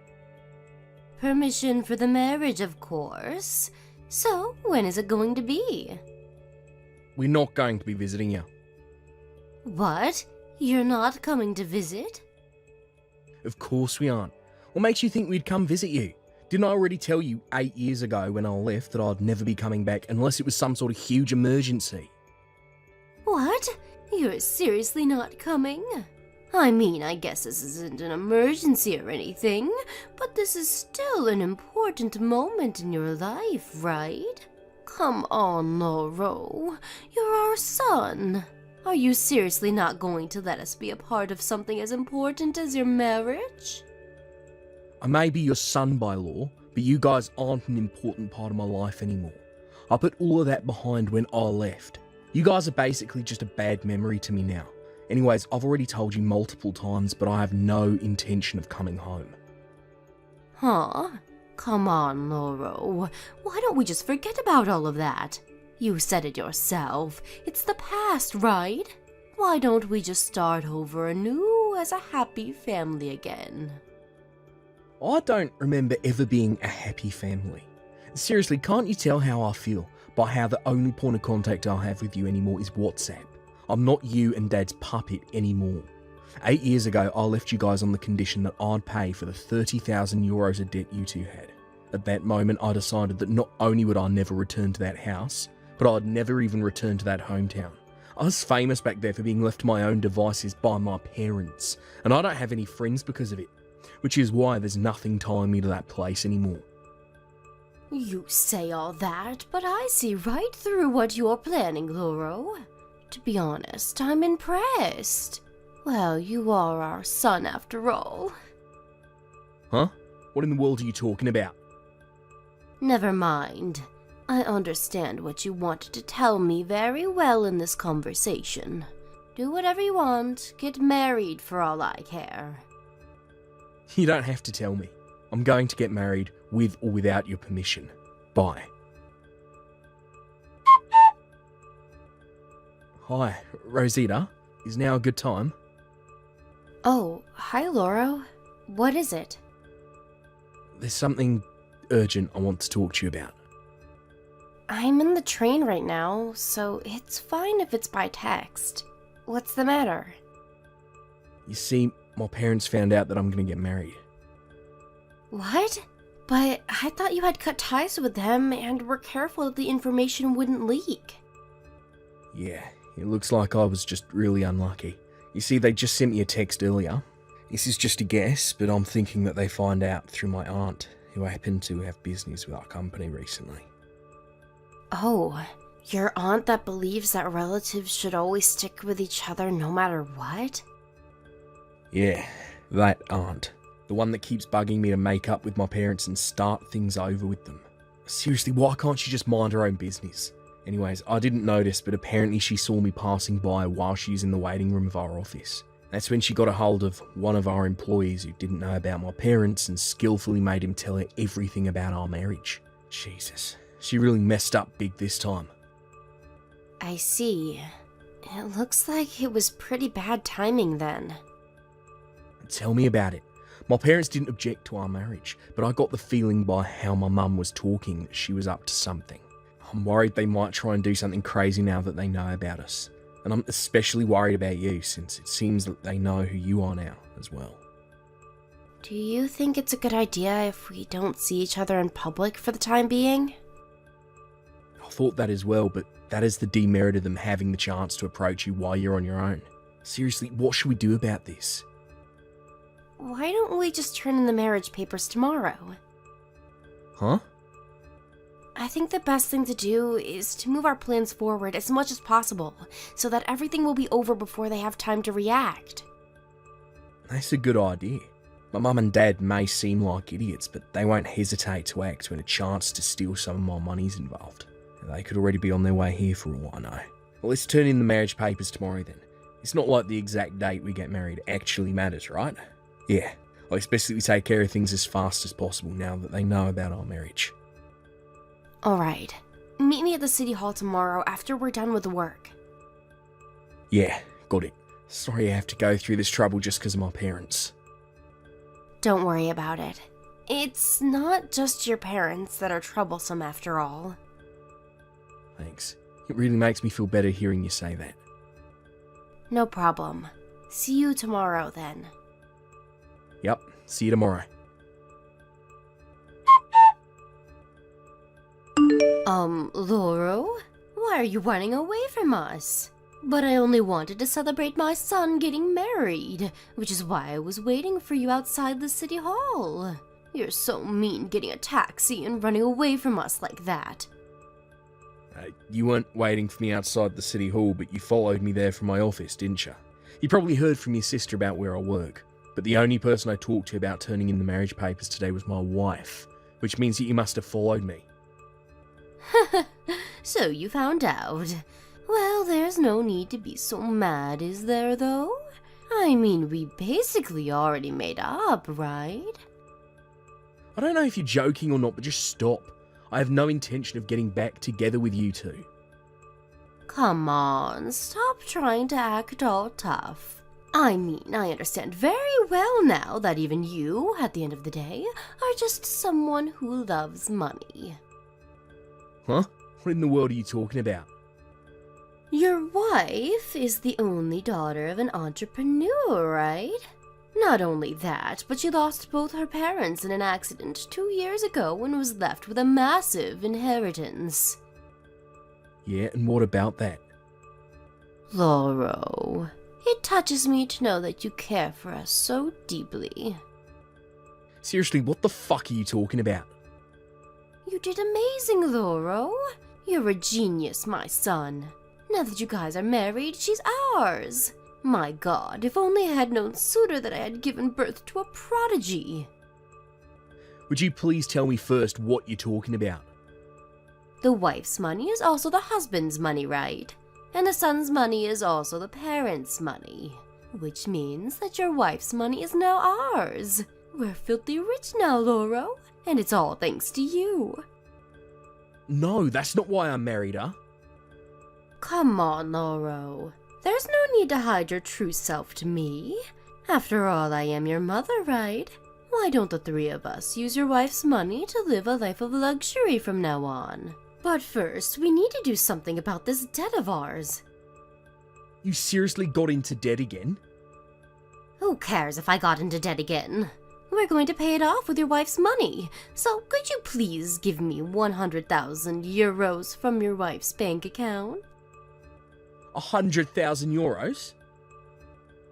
Permission for the marriage, of course. So, when is it going to be? We're not going to be visiting you. What? You're not coming to visit? Of course we aren't. What makes you think we'd come visit you? Didn't I already tell you 8 years ago when I left that I'd never be coming back unless it was some sort of huge emergency? What? You're seriously not coming? I mean, I guess this isn't an emergency or anything, but this is still an important moment in your life, right? Come on, Lauro. You're our son. Are you seriously not going to let us be a part of something as important as your marriage? I may be your son by law, but you guys aren't an important part of my life anymore. I put all of that behind when I left. You guys are basically just a bad memory to me now. Anyways, I've already told you multiple times, but I have no intention of coming home. Huh? Come on, Lauro. Why don't we just forget about all of that? You said it yourself. It's the past, right? Why don't we just start over anew as a happy family again? I don't remember ever being a happy family. Seriously, can't you tell how I feel by how the only point of contact I'll have with you anymore is WhatsApp? I'm not you and Dad's puppet anymore. 8 years ago, I left you guys on the condition that I'd pay for the 30,000 euros of debt you two had. At that moment, I decided that not only would I never return to that house, but I'd never even return to that hometown. I was famous back there for being left to my own devices by my parents, and I don't have any friends because of it, which is why there's nothing tying me to that place anymore. You say all that, but I see right through what you're planning, Lauro. To be honest, I'm impressed. Well, you are our son after all. Huh? What in the world are you talking about? Never mind. I understand what you wanted to tell me very well in this conversation. Do whatever you want. Get married for all I care. You don't have to tell me. I'm going to get married with or without your permission. Bye. Hi, Rosita. Is now a good time? Oh, hi, Lauro. What is it? There's something urgent I want to talk to you about. I'm in the train right now, so it's fine if it's by text. What's the matter? You see, my parents found out that I'm going to get married. What? But I thought you had cut ties with them and were careful that the information wouldn't leak. Yeah, it looks like I was just really unlucky. You see, they just sent me a text earlier. This is just a guess, but I'm thinking that they find out through my aunt, who happened to have business with our company recently. Oh, your aunt that believes that relatives should always stick with each other no matter what? Yeah, that aunt. The one that keeps bugging me to make up with my parents and start things over with them. Seriously, why can't she just mind her own business? Anyways, I didn't notice, but apparently she saw me passing by while she was in the waiting room of our office. That's when she got a hold of one of our employees who didn't know about my parents and skillfully made him tell her everything about our marriage. Jesus, she really messed up big this time. I see. It looks like it was pretty bad timing then. Tell me about it. My parents didn't object to our marriage, but I got the feeling by how my mum was talking that she was up to something. I'm worried they might try and do something crazy now that they know about us. And I'm especially worried about you, since it seems that they know who you are now as well. Do you think it's a good idea if we don't see each other in public for the time being? I thought that as well, but that is the demerit of them having the chance to approach you while you're on your own. Seriously, what should we do about this? Why don't we just turn in the marriage papers tomorrow? Huh? I think the best thing to do is to move our plans forward as much as possible, so that everything will be over before they have time to react. That's a good idea. My mum and dad may seem like idiots, but they won't hesitate to act when a chance to steal some of my money's involved. They could already be on their way here for all I know. Well, let's turn in the marriage papers tomorrow then. It's not like the exact date we get married actually matters, right? Yeah, I expect that we take care of things as fast as possible now that they know about our marriage. Alright. Meet me at the city hall tomorrow after we're done with the work. Yeah, got it. Sorry I have to go through this trouble just because of my parents. Don't worry about it. It's not just your parents that are troublesome after all. Thanks. It really makes me feel better hearing you say that. No problem. See you tomorrow then. Yep, see you tomorrow. Lauro? Why are you running away from us? But I only wanted to celebrate my son getting married, which is why I was waiting for you outside the city hall. You're so mean getting a taxi and running away from us like that. You weren't waiting for me outside the city hall, but you followed me there from my office, didn't you? You probably heard from your sister about where I work, but the only person I talked to about turning in the marriage papers today was my wife, which means that you must have followed me. So you found out. Well, there's no need to be so mad, is there, though? I mean, we basically already made up, right? I don't know if you're joking or not, but just stop. I have no intention of getting back together with you two. Come on, stop trying to act all tough. I mean, I understand very well now that even you, at the end of the day, are just someone who loves money. Huh? What in the world are you talking about? Your wife is the only daughter of an entrepreneur, right? Not only that, but she lost both her parents in an accident 2 years ago and was left with a massive inheritance. Yeah, and what about that? Lauro, it touches me to know that you care for us so deeply. Seriously, what the fuck are you talking about? You did amazing, Lauro. You're a genius, my son. Now that you guys are married, she's ours. My God, if only I had known sooner that I had given birth to a prodigy. Would you please tell me first what you're talking about? The wife's money is also the husband's money, right? And the son's money is also the parents' money. Which means that your wife's money is now ours. We're filthy rich now, Lauro, and it's all thanks to you. No, that's not why I married her. Come on, Lauro. There's no need to hide your true self to me. After all, I am your mother, right? Why don't the three of us use your wife's money to live a life of luxury from now on? But first, we need to do something about this debt of ours. You seriously got into debt again? Who cares if I got into debt again? We're going to pay it off with your wife's money. So could you please give me 100,000 euros from your wife's bank account? 100,000 euros?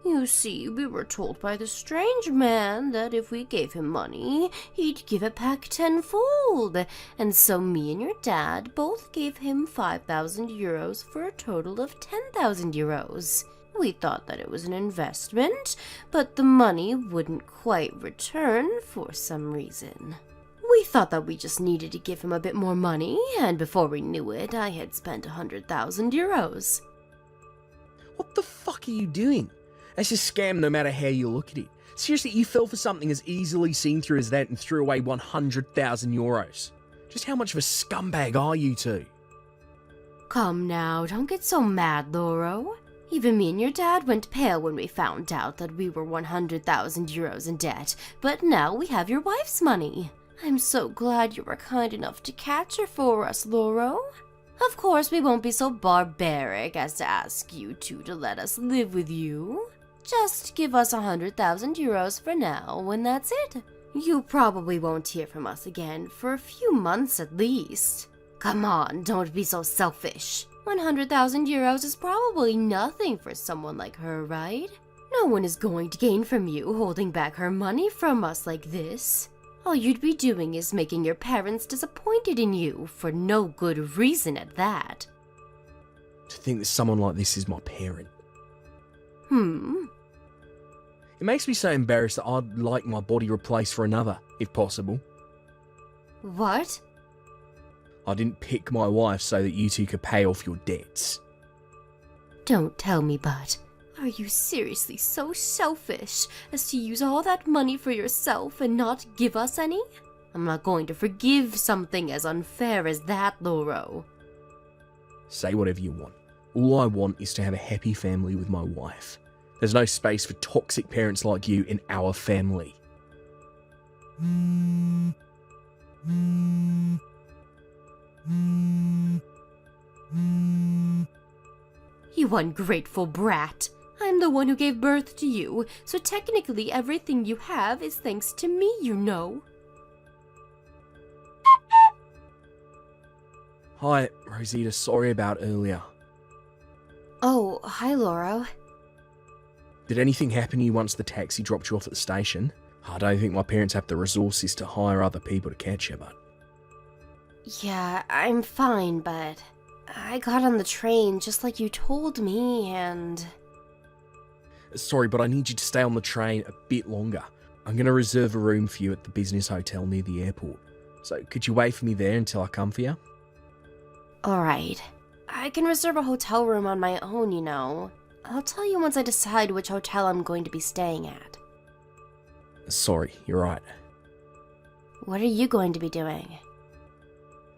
You see, we were told by the strange man that if we gave him money, he'd give it back tenfold. And so me and your dad both gave him 5,000 euros for a total of 10,000 euros. We thought that it was an investment, but the money wouldn't quite return for some reason. We thought that we just needed to give him a bit more money, and before we knew it, I had spent 100,000 euros. What the fuck are you doing? That's a scam no matter how you look at it. Seriously, you fell for something as easily seen through as that and threw away 100,000 euros. Just how much of a scumbag are you two? Come now, don't get so mad, Loro. Even me and your dad went pale when we found out that we were 100,000 euros in debt, but now we have your wife's money. I'm so glad you were kind enough to catch her for us, Loro. Of course, we won't be so barbaric as to ask you two to let us live with you. Just give us 100,000 euros for now, and that's it. You probably won't hear from us again for a few months at least. Come on, don't be so selfish. 100,000 euros is probably nothing for someone like her, right? No one is going to gain from you holding back her money from us like this. All you'd be doing is making your parents disappointed in you, for no good reason at that. To think that someone like this is my parent. It makes me so embarrassed that I'd like my body replaced for another, if possible. What? I didn't pick my wife so that you two could pay off your debts. Don't tell me, but are you seriously so selfish as to use all that money for yourself and not give us any? I'm not going to forgive something as unfair as that, Loro. Say whatever you want. All I want is to have a happy family with my wife. There's no space for toxic parents like you in our family. You ungrateful brat. I'm the one who gave birth to you, so technically everything you have is thanks to me, you know. Hi, Rosita, sorry about earlier. Oh, hi, Loro. Did anything happen to you once the taxi dropped you off at the station? I don't think my parents have the resources to hire other people to catch you, but... Yeah, I'm fine, but I got on the train just like you told me, and... Sorry, but I need you to stay on the train a bit longer. I'm going to reserve a room for you at the business hotel near the airport. So could you wait for me there until I come for you? Alright. I can reserve a hotel room on my own, you know. I'll tell you once I decide which hotel I'm going to be staying at. Sorry, you're right. What are you going to be doing?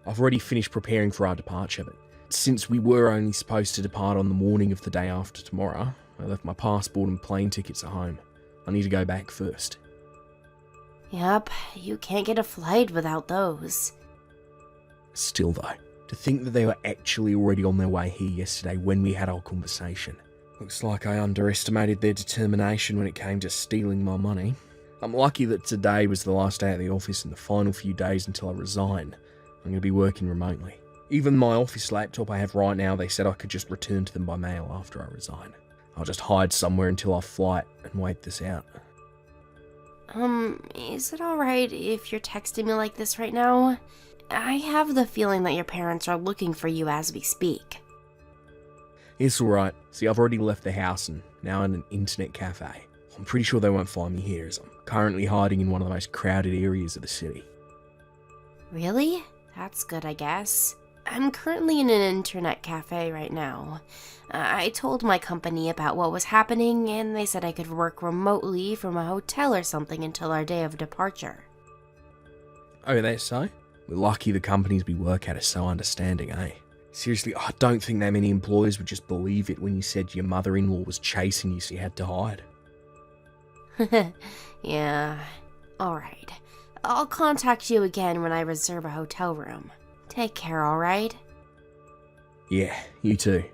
I've already finished preparing for our departure, but since we were only supposed to depart on the morning of the day after tomorrow, I left my passport and plane tickets at home. I need to go back first. Yep, you can't get a flight without those. Still though, to think that they were actually already on their way here yesterday when we had our conversation. Looks like I underestimated their determination when it came to stealing my money. I'm lucky that today was the last day at the office and the final few days until I resign. I'm going to be working remotely. Even my office laptop I have right now, they said I could just return to them by mail after I resign. I'll just hide somewhere until I flight and wait this out. Is it alright if you're texting me like this right now? I have the feeling that your parents are looking for you as we speak. It's alright. See, I've already left the house and now in an internet cafe. I'm pretty sure they won't find me here as I'm currently hiding in one of the most crowded areas of the city. Really? That's good, I guess. I'm currently in an internet cafe right now. I told my company about what was happening, and they said I could work remotely from a hotel or something until our day of departure. Oh, that's so? We're lucky the companies we work at are so understanding, eh? Seriously, I don't think that many employers would just believe it when you said your mother-in-law was chasing you so you had to hide. Yeah, alright. I'll contact you again when I reserve a hotel room. Take care, alright? Yeah, you too.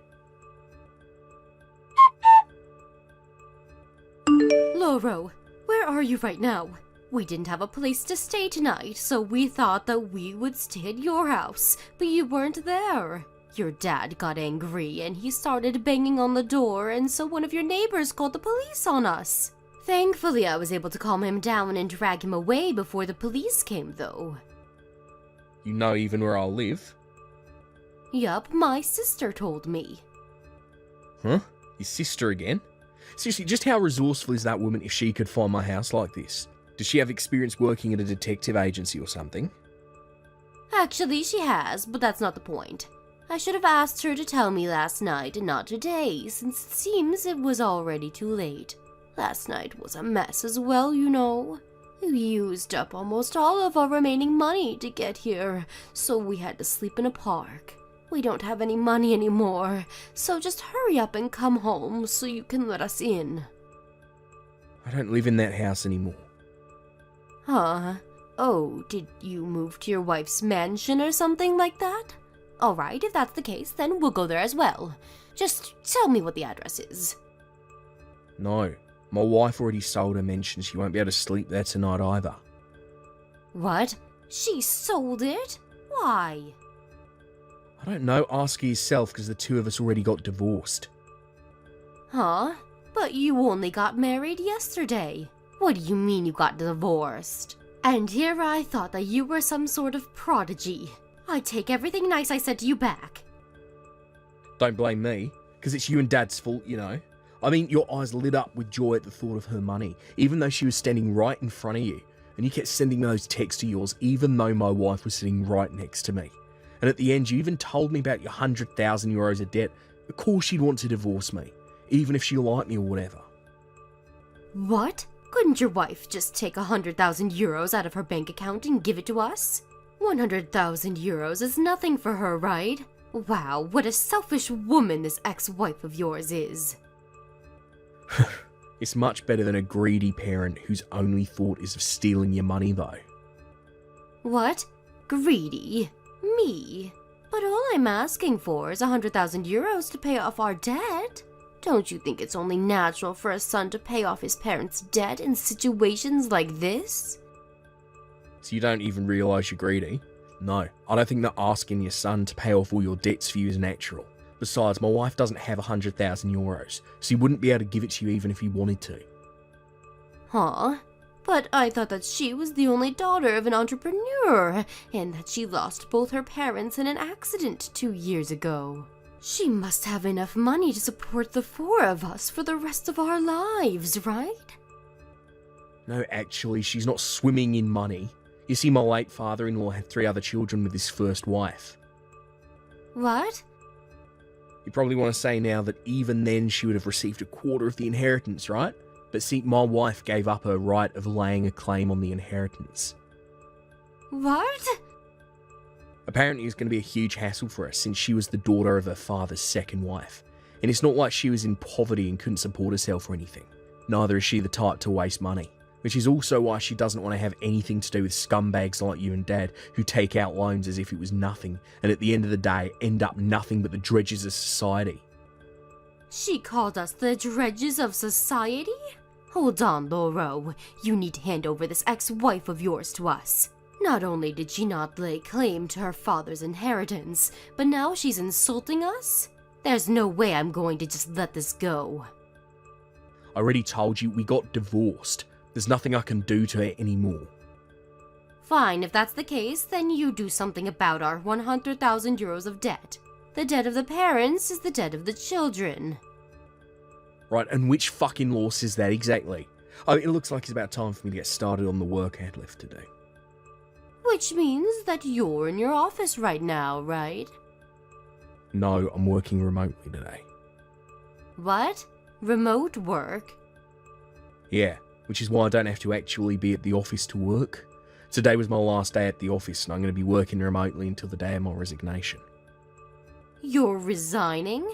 Loro, where are you right now? We didn't have a place to stay tonight, so we thought that we would stay at your house, but you weren't there. Your dad got angry and he started banging on the door, and so one of your neighbors called the police on us. Thankfully, I was able to calm him down and drag him away before the police came, though. You know even where I live? Yup, my sister told me. Huh? Your sister again? Seriously, just how resourceful is that woman if she could find my house like this? Does she have experience working at a detective agency or something? Actually, she has, but that's not the point. I should have asked her to tell me last night and not today, since it seems it was already too late. Last night was a mess as well, you know. We used up almost all of our remaining money to get here, so we had to sleep in a park. We don't have any money anymore, so just hurry up and come home so you can let us in. I don't live in that house anymore. Huh? Oh, did you move to your wife's mansion or something like that? Alright, if that's the case, then we'll go there as well. Just tell me what the address is. No, my wife already sold her mansion. She won't be able to sleep there tonight either. What? She sold it? Why? I don't know, ask her yourself, because the two of us already got divorced. Huh? But you only got married yesterday. What do you mean you got divorced? And here I thought that you were some sort of prodigy. I take everything nice I said to you back. Don't blame me, because it's you and Dad's fault, you know. I mean, your eyes lit up with joy at the thought of her money, even though she was standing right in front of you, and you kept sending me those texts of yours, even though my wife was sitting right next to me. And at the end, you even told me about your 100,000 euros of debt. Of course she'd want to divorce me, even if she liked me or whatever. What? Couldn't your wife just take 100,000 euros out of her bank account and give it to us? 100,000 euros is nothing for her, right? Wow, what a selfish woman this ex-wife of yours is. It's much better than a greedy parent whose only thought is of stealing your money, though. What? Greedy? Me? But all I'm asking for is 100,000 euros to pay off our debt. Don't you think it's only natural for a son to pay off his parents' debt in situations like this? So you don't even realise you're greedy? No, I don't think that asking your son to pay off all your debts for you is natural. Besides, my wife doesn't have 100,000 euros, so he wouldn't be able to give it to you even if he wanted to. Huh? But I thought that she was the only daughter of an entrepreneur, and that she lost both her parents in an accident 2 years ago. She must have enough money to support the four of us for the rest of our lives, right? No, actually, she's not swimming in money. You see, my late father-in-law had 3 other children with his first wife. What? You probably want to say now that even then she would have received a quarter of the inheritance, right? But see, my wife gave up her right of laying a claim on the inheritance. What? Apparently it's going to be a huge hassle for her since she was the daughter of her father's second wife. And it's not like she was in poverty and couldn't support herself or anything. Neither is she the type to waste money. Which is also why she doesn't want to have anything to do with scumbags like you and Dad who take out loans as if it was nothing and at the end of the day end up nothing but the dredges of society. She called us the dredges of society? Hold on, Lauro. You need to hand over this ex-wife of yours to us. Not only did she not lay claim to her father's inheritance, but now she's insulting us? There's no way I'm going to just let this go. I already told you we got divorced. There's nothing I can do to her anymore. Fine, if that's the case, then you do something about our 100,000 euros of debt. The debt of the parents is the debt of the children. Right, and which fucking law says that exactly? Oh, it looks like it's about time for me to get started on the work I had left to do. Which means that you're in your office right now, right? No, I'm working remotely today. What? Remote work? Yeah, which is why I don't have to actually be at the office to work. Today was my last day at the office and I'm going to be working remotely until the day of my resignation. You're resigning?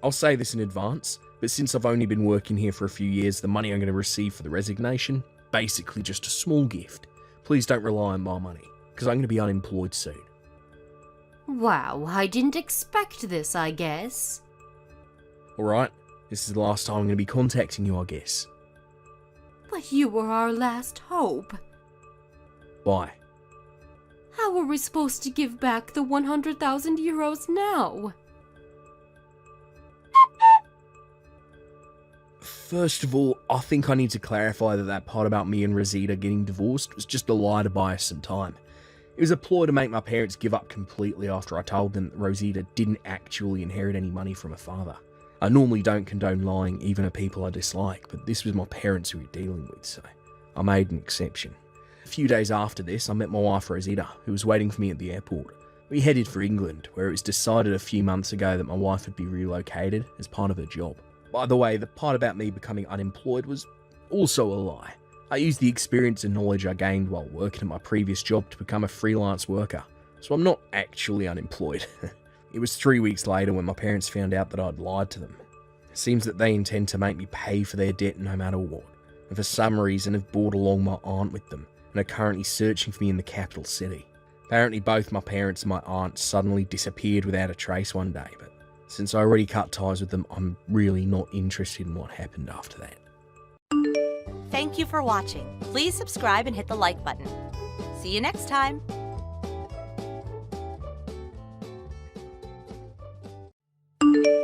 I'll say this in advance, but since I've only been working here for a few years, the money I'm going to receive for the resignation, basically just a small gift. Please don't rely on my money, because I'm going to be unemployed soon. Wow, I didn't expect this, I guess. Alright, this is the last time I'm going to be contacting you, I guess. But you were our last hope. Bye. How are we supposed to give back the 100,000 euros now? First of all, I think I need to clarify that part about me and Rosita getting divorced was just a lie to buy us some time. It was a ploy to make my parents give up completely after I told them that Rosita didn't actually inherit any money from her father. I normally don't condone lying even to people I dislike, but this was my parents who we were dealing with, so I made an exception. A few days after this, I met my wife Rosita, who was waiting for me at the airport. We headed for England, where it was decided a few months ago that my wife would be relocated as part of her job. By the way, the part about me becoming unemployed was also a lie. I used the experience and knowledge I gained while working at my previous job to become a freelance worker, so I'm not actually unemployed. It was 3 weeks later when my parents found out that I'd lied to them. It seems that they intend to make me pay for their debt no matter what, and for some reason have brought along my aunt with them and are currently searching for me in the capital city. Apparently both my parents and my aunt suddenly disappeared without a trace one day, but since I already cut ties with them, I'm really not interested in what happened after that. Thank you for watching. Please subscribe and hit the like button. See you next time.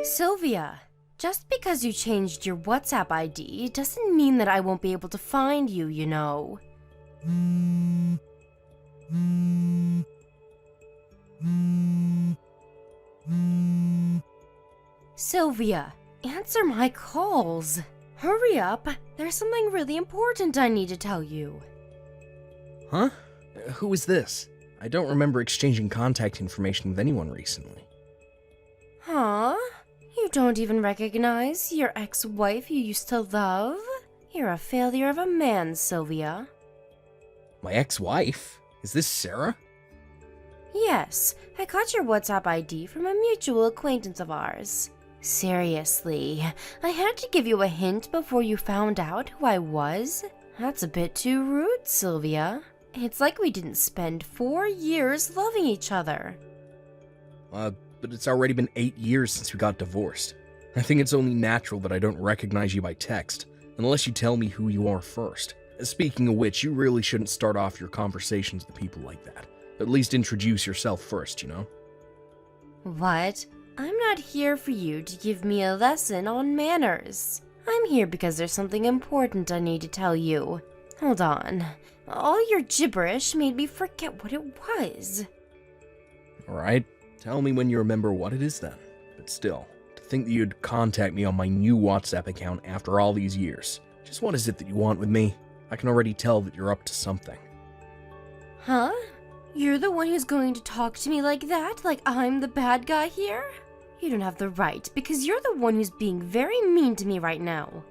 Sylvia, just because you changed your WhatsApp ID doesn't mean that I won't be able to find you, you know. Sylvia, answer my calls. Hurry up, there's something really important I need to tell you. Huh? Who is this? I don't remember exchanging contact information with anyone recently. Huh? You don't even recognize your ex-wife you used to love? You're a failure of a man, Sylvia. My ex-wife? Is this Sarah? Yes, I got your WhatsApp ID from a mutual acquaintance of ours. Seriously, I had to give you a hint before you found out who I was? That's a bit too rude, Sylvia. It's like we didn't spend 4 years loving each other. But it's already been 8 years since we got divorced. I think it's only natural that I don't recognize you by text, unless you tell me who you are first. Speaking of which, you really shouldn't start off your conversations with people like that. At least introduce yourself first, you know? What? I'm not here for you to give me a lesson on manners. I'm here because there's something important I need to tell you. Hold on. All your gibberish made me forget what it was. Alright, tell me when you remember what it is then. But still, to think that you'd contact me on my new WhatsApp account after all these years. Just what is it that you want with me? I can already tell that you're up to something. Huh? You're the one who's going to talk to me like that? Like I'm the bad guy here? You don't have the right, because you're the one who's being very mean to me right now.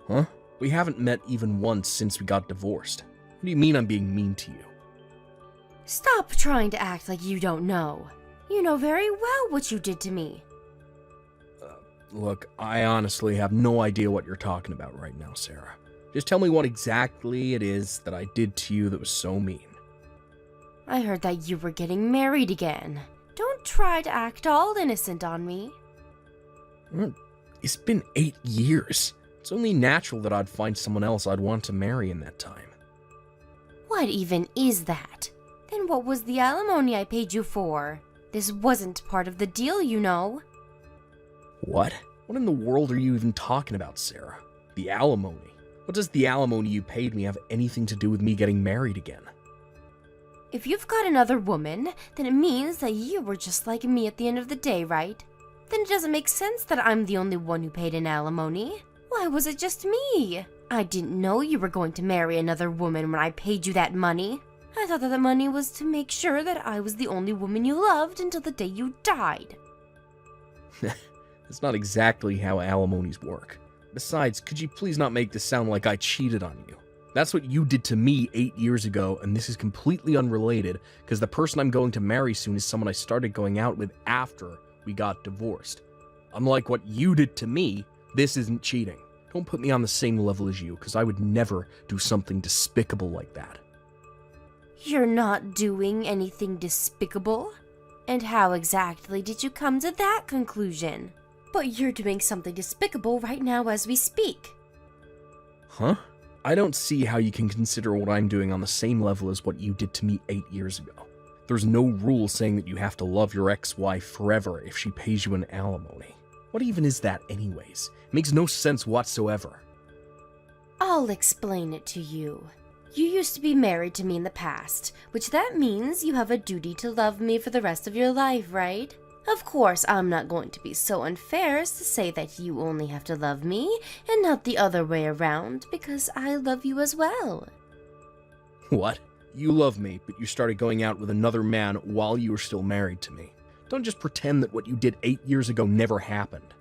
Huh? We haven't met even once since we got divorced. What do you mean I'm being mean to you? Stop trying to act like you don't know. You know very well what you did to me. Look, I honestly have no idea what you're talking about right now, Sarah. Just tell me what exactly it is that I did to you that was so mean. I heard that you were getting married again. Don't try to act all innocent on me. It's been 8 years. It's only natural that I'd find someone else I'd want to marry in that time. What even is that? Then what was the alimony I paid you for? This wasn't part of the deal, you know. What? What in the world are you even talking about, Sarah? The alimony? What does the alimony you paid me have anything to do with me getting married again? If you've got another woman, then it means that you were just like me at the end of the day, right? Then it doesn't make sense that I'm the only one who paid an alimony. Why was it just me? I didn't know you were going to marry another woman when I paid you that money. I thought that the money was to make sure that I was the only woman you loved until the day you died. That's not exactly how alimonies work. Besides, could you please not make this sound like I cheated on you? That's what you did to me 8 years ago, and this is completely unrelated, because the person I'm going to marry soon is someone I started going out with after we got divorced. Unlike what you did to me, this isn't cheating. Don't put me on the same level as you, because I would never do something despicable like that. You're not doing anything despicable? And how exactly did you come to that conclusion? But you're doing something despicable right now as we speak. Huh? I don't see how you can consider what I'm doing on the same level as what you did to me 8 years ago. There's no rule saying that you have to love your ex-wife forever if she pays you an alimony. What even is that anyways? It makes no sense whatsoever. I'll explain it to you. You used to be married to me in the past, which that means you have a duty to love me for the rest of your life, right? Of course, I'm not going to be so unfair as to say that you only have to love me and not the other way around, because I love you as well. What? You love me, but you started going out with another man while you were still married to me. Don't just pretend that what you did 8 years ago never happened.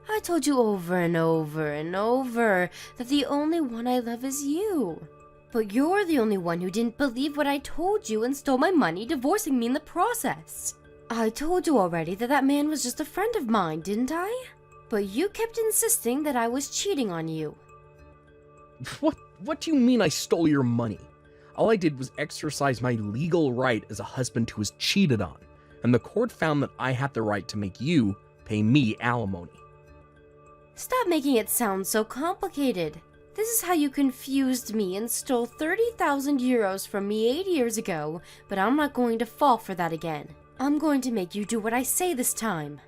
I told you over and over and over that the only one I love is you. But you're the only one who didn't believe what I told you and stole my money, divorcing me in the process. I told you already that that man was just a friend of mine, didn't I? But you kept insisting that I was cheating on you. What do you mean I stole your money? All I did was exercise my legal right as a husband who was cheated on, and the court found that I had the right to make you pay me alimony. Stop making it sound so complicated. This is how you confused me and stole 30,000 euros from me 8 years ago, but I'm not going to fall for that again. I'm going to make you do what I say this time.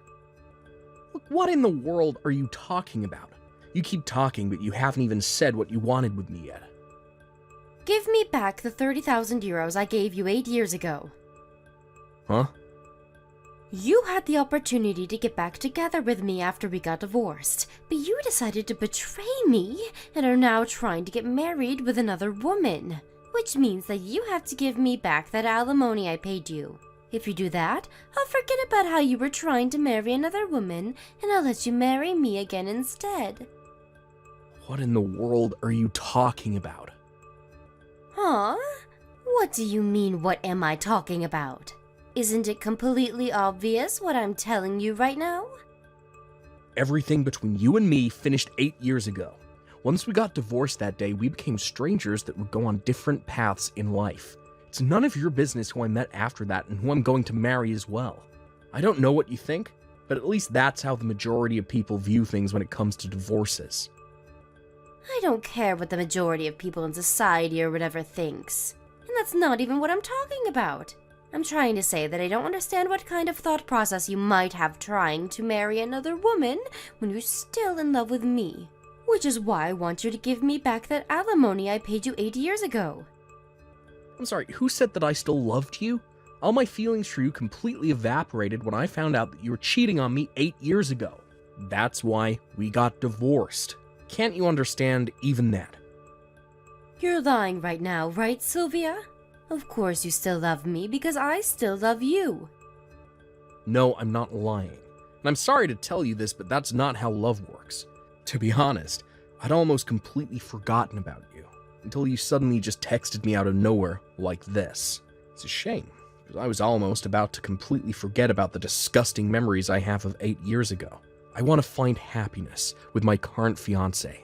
Look, what in the world are you talking about? You keep talking, but you haven't even said what you wanted with me yet. Give me back the 30,000 euros I gave you 8 years ago. Huh? You had the opportunity to get back together with me after we got divorced, but you decided to betray me and are now trying to get married with another woman, which means that you have to give me back that alimony I paid you. If you do that, I'll forget about how you were trying to marry another woman, and I'll let you marry me again instead. What in the world are you talking about? Huh? What do you mean, what am I talking about? Isn't it completely obvious what I'm telling you right now? Everything between you and me finished 8 years ago. Once we got divorced that day, we became strangers that would go on different paths in life. It's none of your business who I met after that and who I'm going to marry as well. I don't know what you think, but at least that's how the majority of people view things when it comes to divorces. I don't care what the majority of people in society or whatever thinks. And that's not even what I'm talking about. I'm trying to say that I don't understand what kind of thought process you might have trying to marry another woman when you're still in love with me. Which is why I want you to give me back that alimony I paid you 8 years ago. I'm sorry, who said that I still loved you? All my feelings for you completely evaporated when I found out that you were cheating on me 8 years ago. That's why we got divorced. Can't you understand even that? You're lying right now, right, Sylvia? Of course you still love me because I still love you. No, I'm not lying. And I'm sorry to tell you this, but that's not how love works. To be honest, I'd almost completely forgotten about you, until you suddenly just texted me out of nowhere like this. It's a shame, because I was almost about to completely forget about the disgusting memories I have of 8 years ago. I want to find happiness with my current fiancé.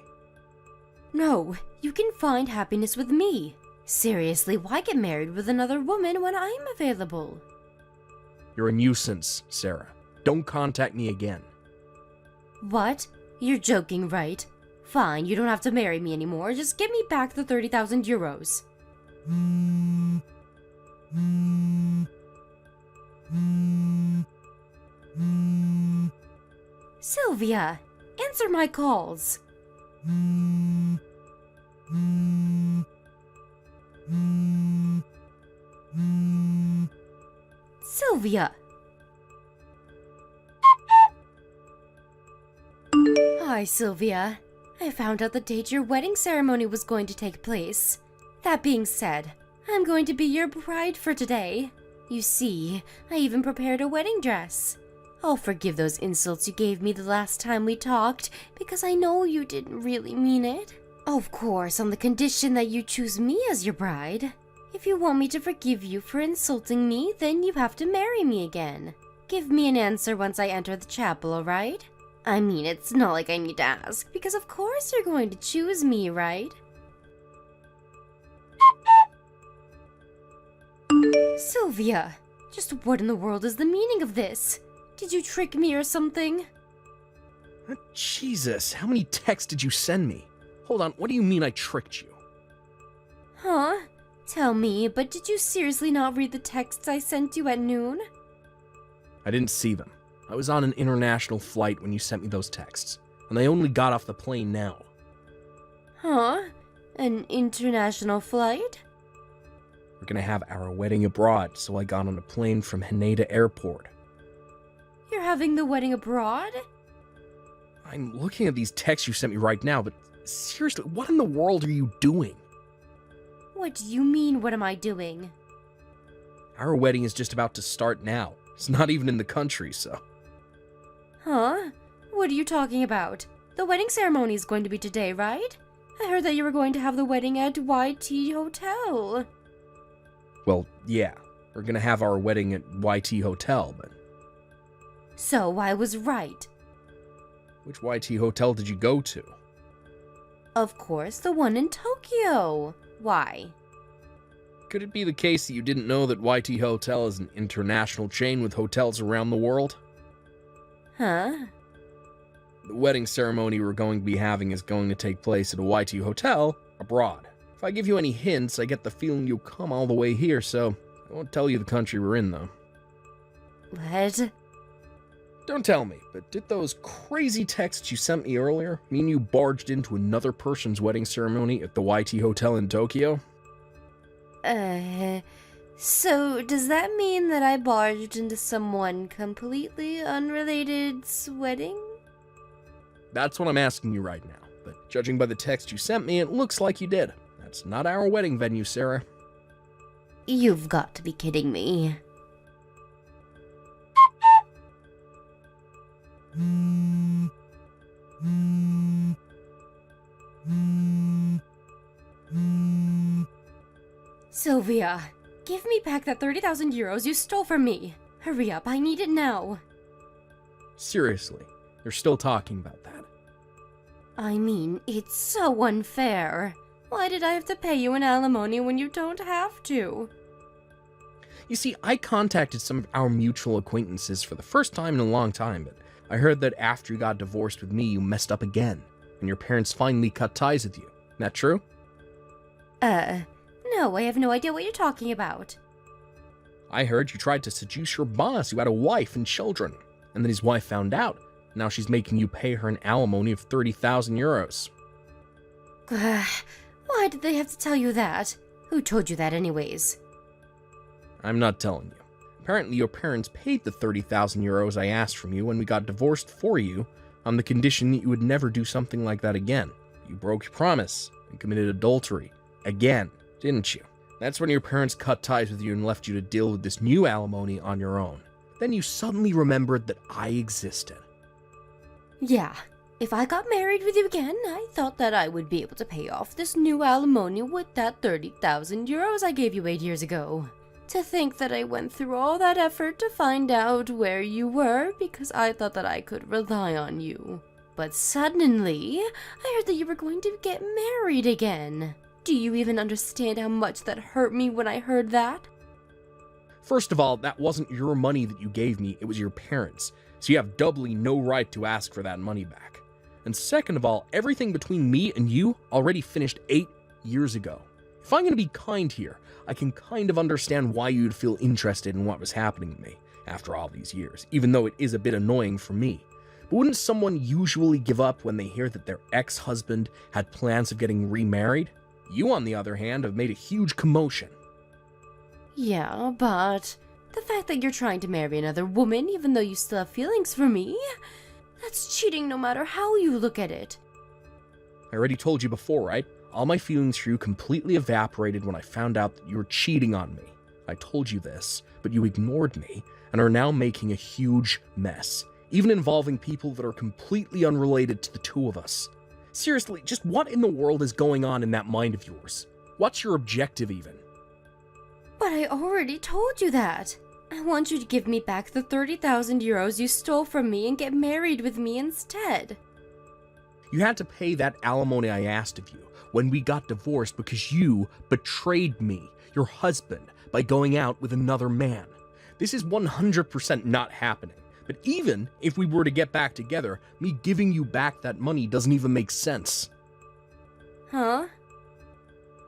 No, you can find happiness with me. Seriously, why get married with another woman when I'm available? You're a nuisance, Sarah. Don't contact me again. What? You're joking, right? Fine, you don't have to marry me anymore. Just give me back the 30,000 euros. Sylvia, answer my calls. Sylvia. Hi, Sylvia. I found out the date your wedding ceremony was going to take place. That being said, I'm going to be your bride for today. You see, I even prepared a wedding dress. I'll forgive those insults you gave me the last time we talked, because I know you didn't really mean it. Of course, on the condition that you choose me as your bride. If you want me to forgive you for insulting me, then you have to marry me again. Give me an answer once I enter the chapel, alright? I mean, it's not like I need to ask, because of course you're going to choose me, right? Sylvia, just what in the world is the meaning of this? Did you trick me or something? Jesus, how many texts did you send me? Hold on, what do you mean I tricked you? Huh? Tell me, but did you seriously not read the texts I sent you at noon? I didn't see them. I was on an international flight when you sent me those texts, and I only got off the plane now. Huh? An international flight? We're gonna have our wedding abroad, so I got on a plane from Haneda Airport. You're having the wedding abroad? I'm looking at these texts you sent me right now, but seriously, what in the world are you doing? What do you mean, what am I doing? Our wedding is just about to start now. It's not even in the country, so... Huh? What are you talking about? The wedding ceremony is going to be today, right? I heard that you were going to have the wedding at YT Hotel. Well, yeah. We're gonna have our wedding at YT Hotel, but... So I was right. Which YT Hotel did you go to? Of course, the one in Tokyo. Why? Could it be the case that you didn't know that YT Hotel is an international chain with hotels around the world? Huh? The wedding ceremony we're going to be having is going to take place at a YT Hotel abroad. If I give you any hints, I get the feeling you'll come all the way here, so I won't tell you the country we're in, though. What? Don't tell me, but did those crazy texts you sent me earlier mean you barged into another person's wedding ceremony at the YT Hotel in Tokyo? So does that mean that I barged into someone completely unrelated's wedding? That's what I'm asking you right now, but judging by the text you sent me, it looks like you did. That's not our wedding venue, Sarah. You've got to be kidding me. Sylvia, give me back that 30,000 euros you stole from me. Hurry up, I need it now. Seriously, you're still talking about that. I mean, it's so unfair. Why did I have to pay you an alimony when you don't have to? You see, I contacted some of our mutual acquaintances for the first time in a long time, but I heard that after you got divorced with me, you messed up again, and your parents finally cut ties with you. That true? No, I have no idea what you're talking about. I heard you tried to seduce your boss who had a wife and children, and then his wife found out. Now she's making you pay her an alimony of 30,000 euros. Why did they have to tell you that? Who told you that anyways? I'm not telling you. Apparently your parents paid the 30,000 euros I asked from you when we got divorced for you, on the condition that you would never do something like that again. You broke your promise and committed adultery. Again, didn't you? That's when your parents cut ties with you and left you to deal with this new alimony on your own. Then you suddenly remembered that I existed. Yeah, if I got married with you again, I thought that I would be able to pay off this new alimony with that 30,000 euros I gave you 8 years ago. To think that I went through all that effort to find out where you were because I thought that I could rely on you. But suddenly, I heard that you were going to get married again. Do you even understand how much that hurt me when I heard that? First of all, that wasn't your money that you gave me, it was your parents'. So you have doubly no right to ask for that money back. And second of all, everything between me and you already finished 8 years ago. If I'm going to be kind here, I can kind of understand why you'd feel interested in what was happening to me after all these years, even though it is a bit annoying for me. But wouldn't someone usually give up when they hear that their ex-husband had plans of getting remarried? You, on the other hand, have made a huge commotion. Yeah, but the fact that you're trying to marry another woman even though you still have feelings for me, that's cheating no matter how you look at it. I already told you before, right? All my feelings for you completely evaporated when I found out that you were cheating on me. I told you this, but you ignored me and are now making a huge mess, even involving people that are completely unrelated to the two of us. Seriously, just what in the world is going on in that mind of yours? What's your objective even? But I already told you that. I want you to give me back the 30,000 euros you stole from me and get married with me instead. You had to pay that alimony I asked of you when we got divorced because you betrayed me, your husband, by going out with another man. This is 100% not happening. But even if we were to get back together, me giving you back that money doesn't even make sense. Huh?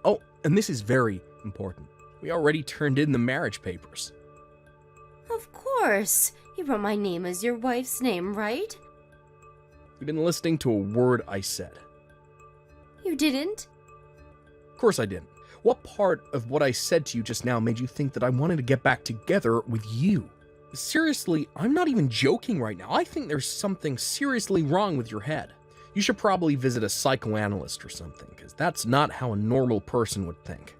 Oh, and this is very important. We already turned in the marriage papers. Of course. You wrote my name as your wife's name, right? You've been listening to a word I said. You didn't? Of course I didn't. What part of what I said to you just now made you think that I wanted to get back together with you? Seriously, I'm not even joking right now. I think there's something seriously wrong with your head. You should probably visit a psychoanalyst or something, because that's not how a normal person would think.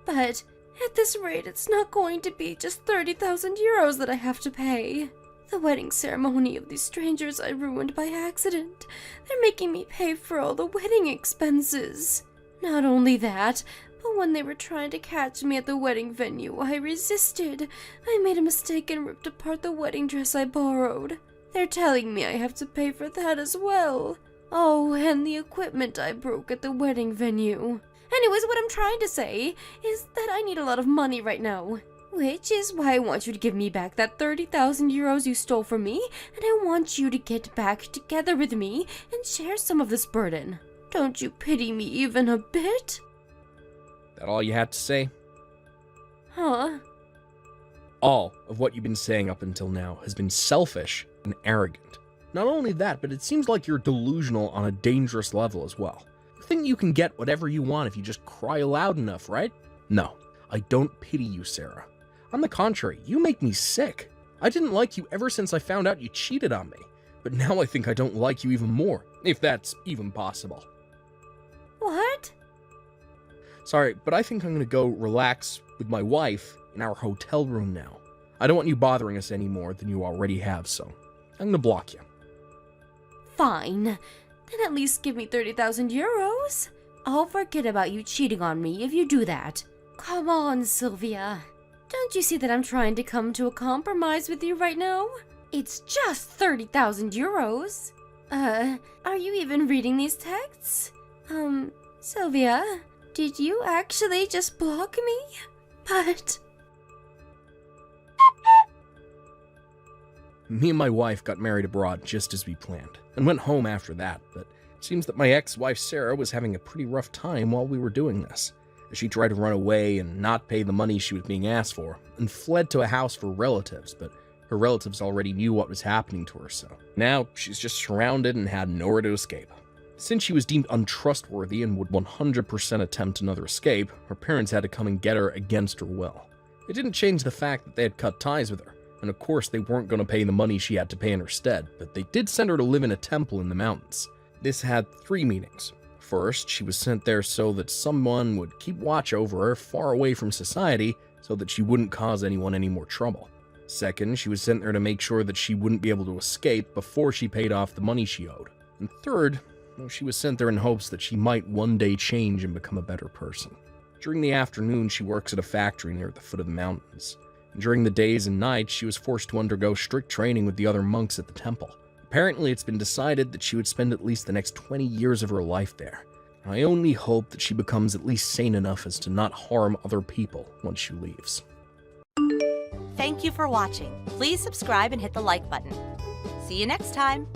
But at this rate, it's not going to be just 30,000 euros that I have to pay. The wedding ceremony of these strangers I ruined by accident. They're making me pay for all the wedding expenses. Not only that, but when they were trying to catch me at the wedding venue, I resisted. I made a mistake and ripped apart the wedding dress I borrowed. They're telling me I have to pay for that as well. Oh, and the equipment I broke at the wedding venue. Anyways, what I'm trying to say is that I need a lot of money right now. Which is why I want you to give me back that 30,000 euros you stole from me, and I want you to get back together with me and share some of this burden. Don't you pity me even a bit? That all you had to say? Huh? All of what you've been saying up until now has been selfish and arrogant. Not only that, but it seems like you're delusional on a dangerous level as well. You think you can get whatever you want if you just cry loud enough, right? No, I don't pity you, Sarah. On the contrary, you make me sick. I didn't like you ever since I found out you cheated on me. But now I think I don't like you even more, if that's even possible. What? Sorry, but I think I'm gonna go relax with my wife in our hotel room now. I don't want you bothering us any more than you already have, so I'm gonna block you. Fine. Then at least give me 30,000 euros. I'll forget about you cheating on me if you do that. Come on, Sylvia. Don't you see that I'm trying to come to a compromise with you right now? It's just 30,000 euros. Are you even reading these texts? Sylvia, did you actually just block me? But... Me and my wife got married abroad just as we planned, and went home after that, but it seems that my ex-wife Sarah was having a pretty rough time while we were doing this. She tried to run away and not pay the money she was being asked for, and fled to a house for relatives, but her relatives already knew what was happening to her, so now she's just surrounded and had nowhere to escape. Since she was deemed untrustworthy and would 100% attempt another escape, her parents had to come and get her against her will. It didn't change the fact that they had cut ties with her, and of course they weren't going to pay the money she had to pay in her stead, but they did send her to live in a temple in the mountains. This had 3 meanings. First, she was sent there so that someone would keep watch over her far away from society so that she wouldn't cause anyone any more trouble. Second, she was sent there to make sure that she wouldn't be able to escape before she paid off the money she owed. And third, she was sent there in hopes that she might one day change and become a better person. During the afternoon, she works at a factory near the foot of the mountains. And during the days and nights, she was forced to undergo strict training with the other monks at the temple. Apparently, it's been decided that she would spend at least the next 20 years of her life there. I only hope that she becomes at least sane enough as to not harm other people once she leaves. Thank you for watching. Please subscribe and hit the like button. See you next time.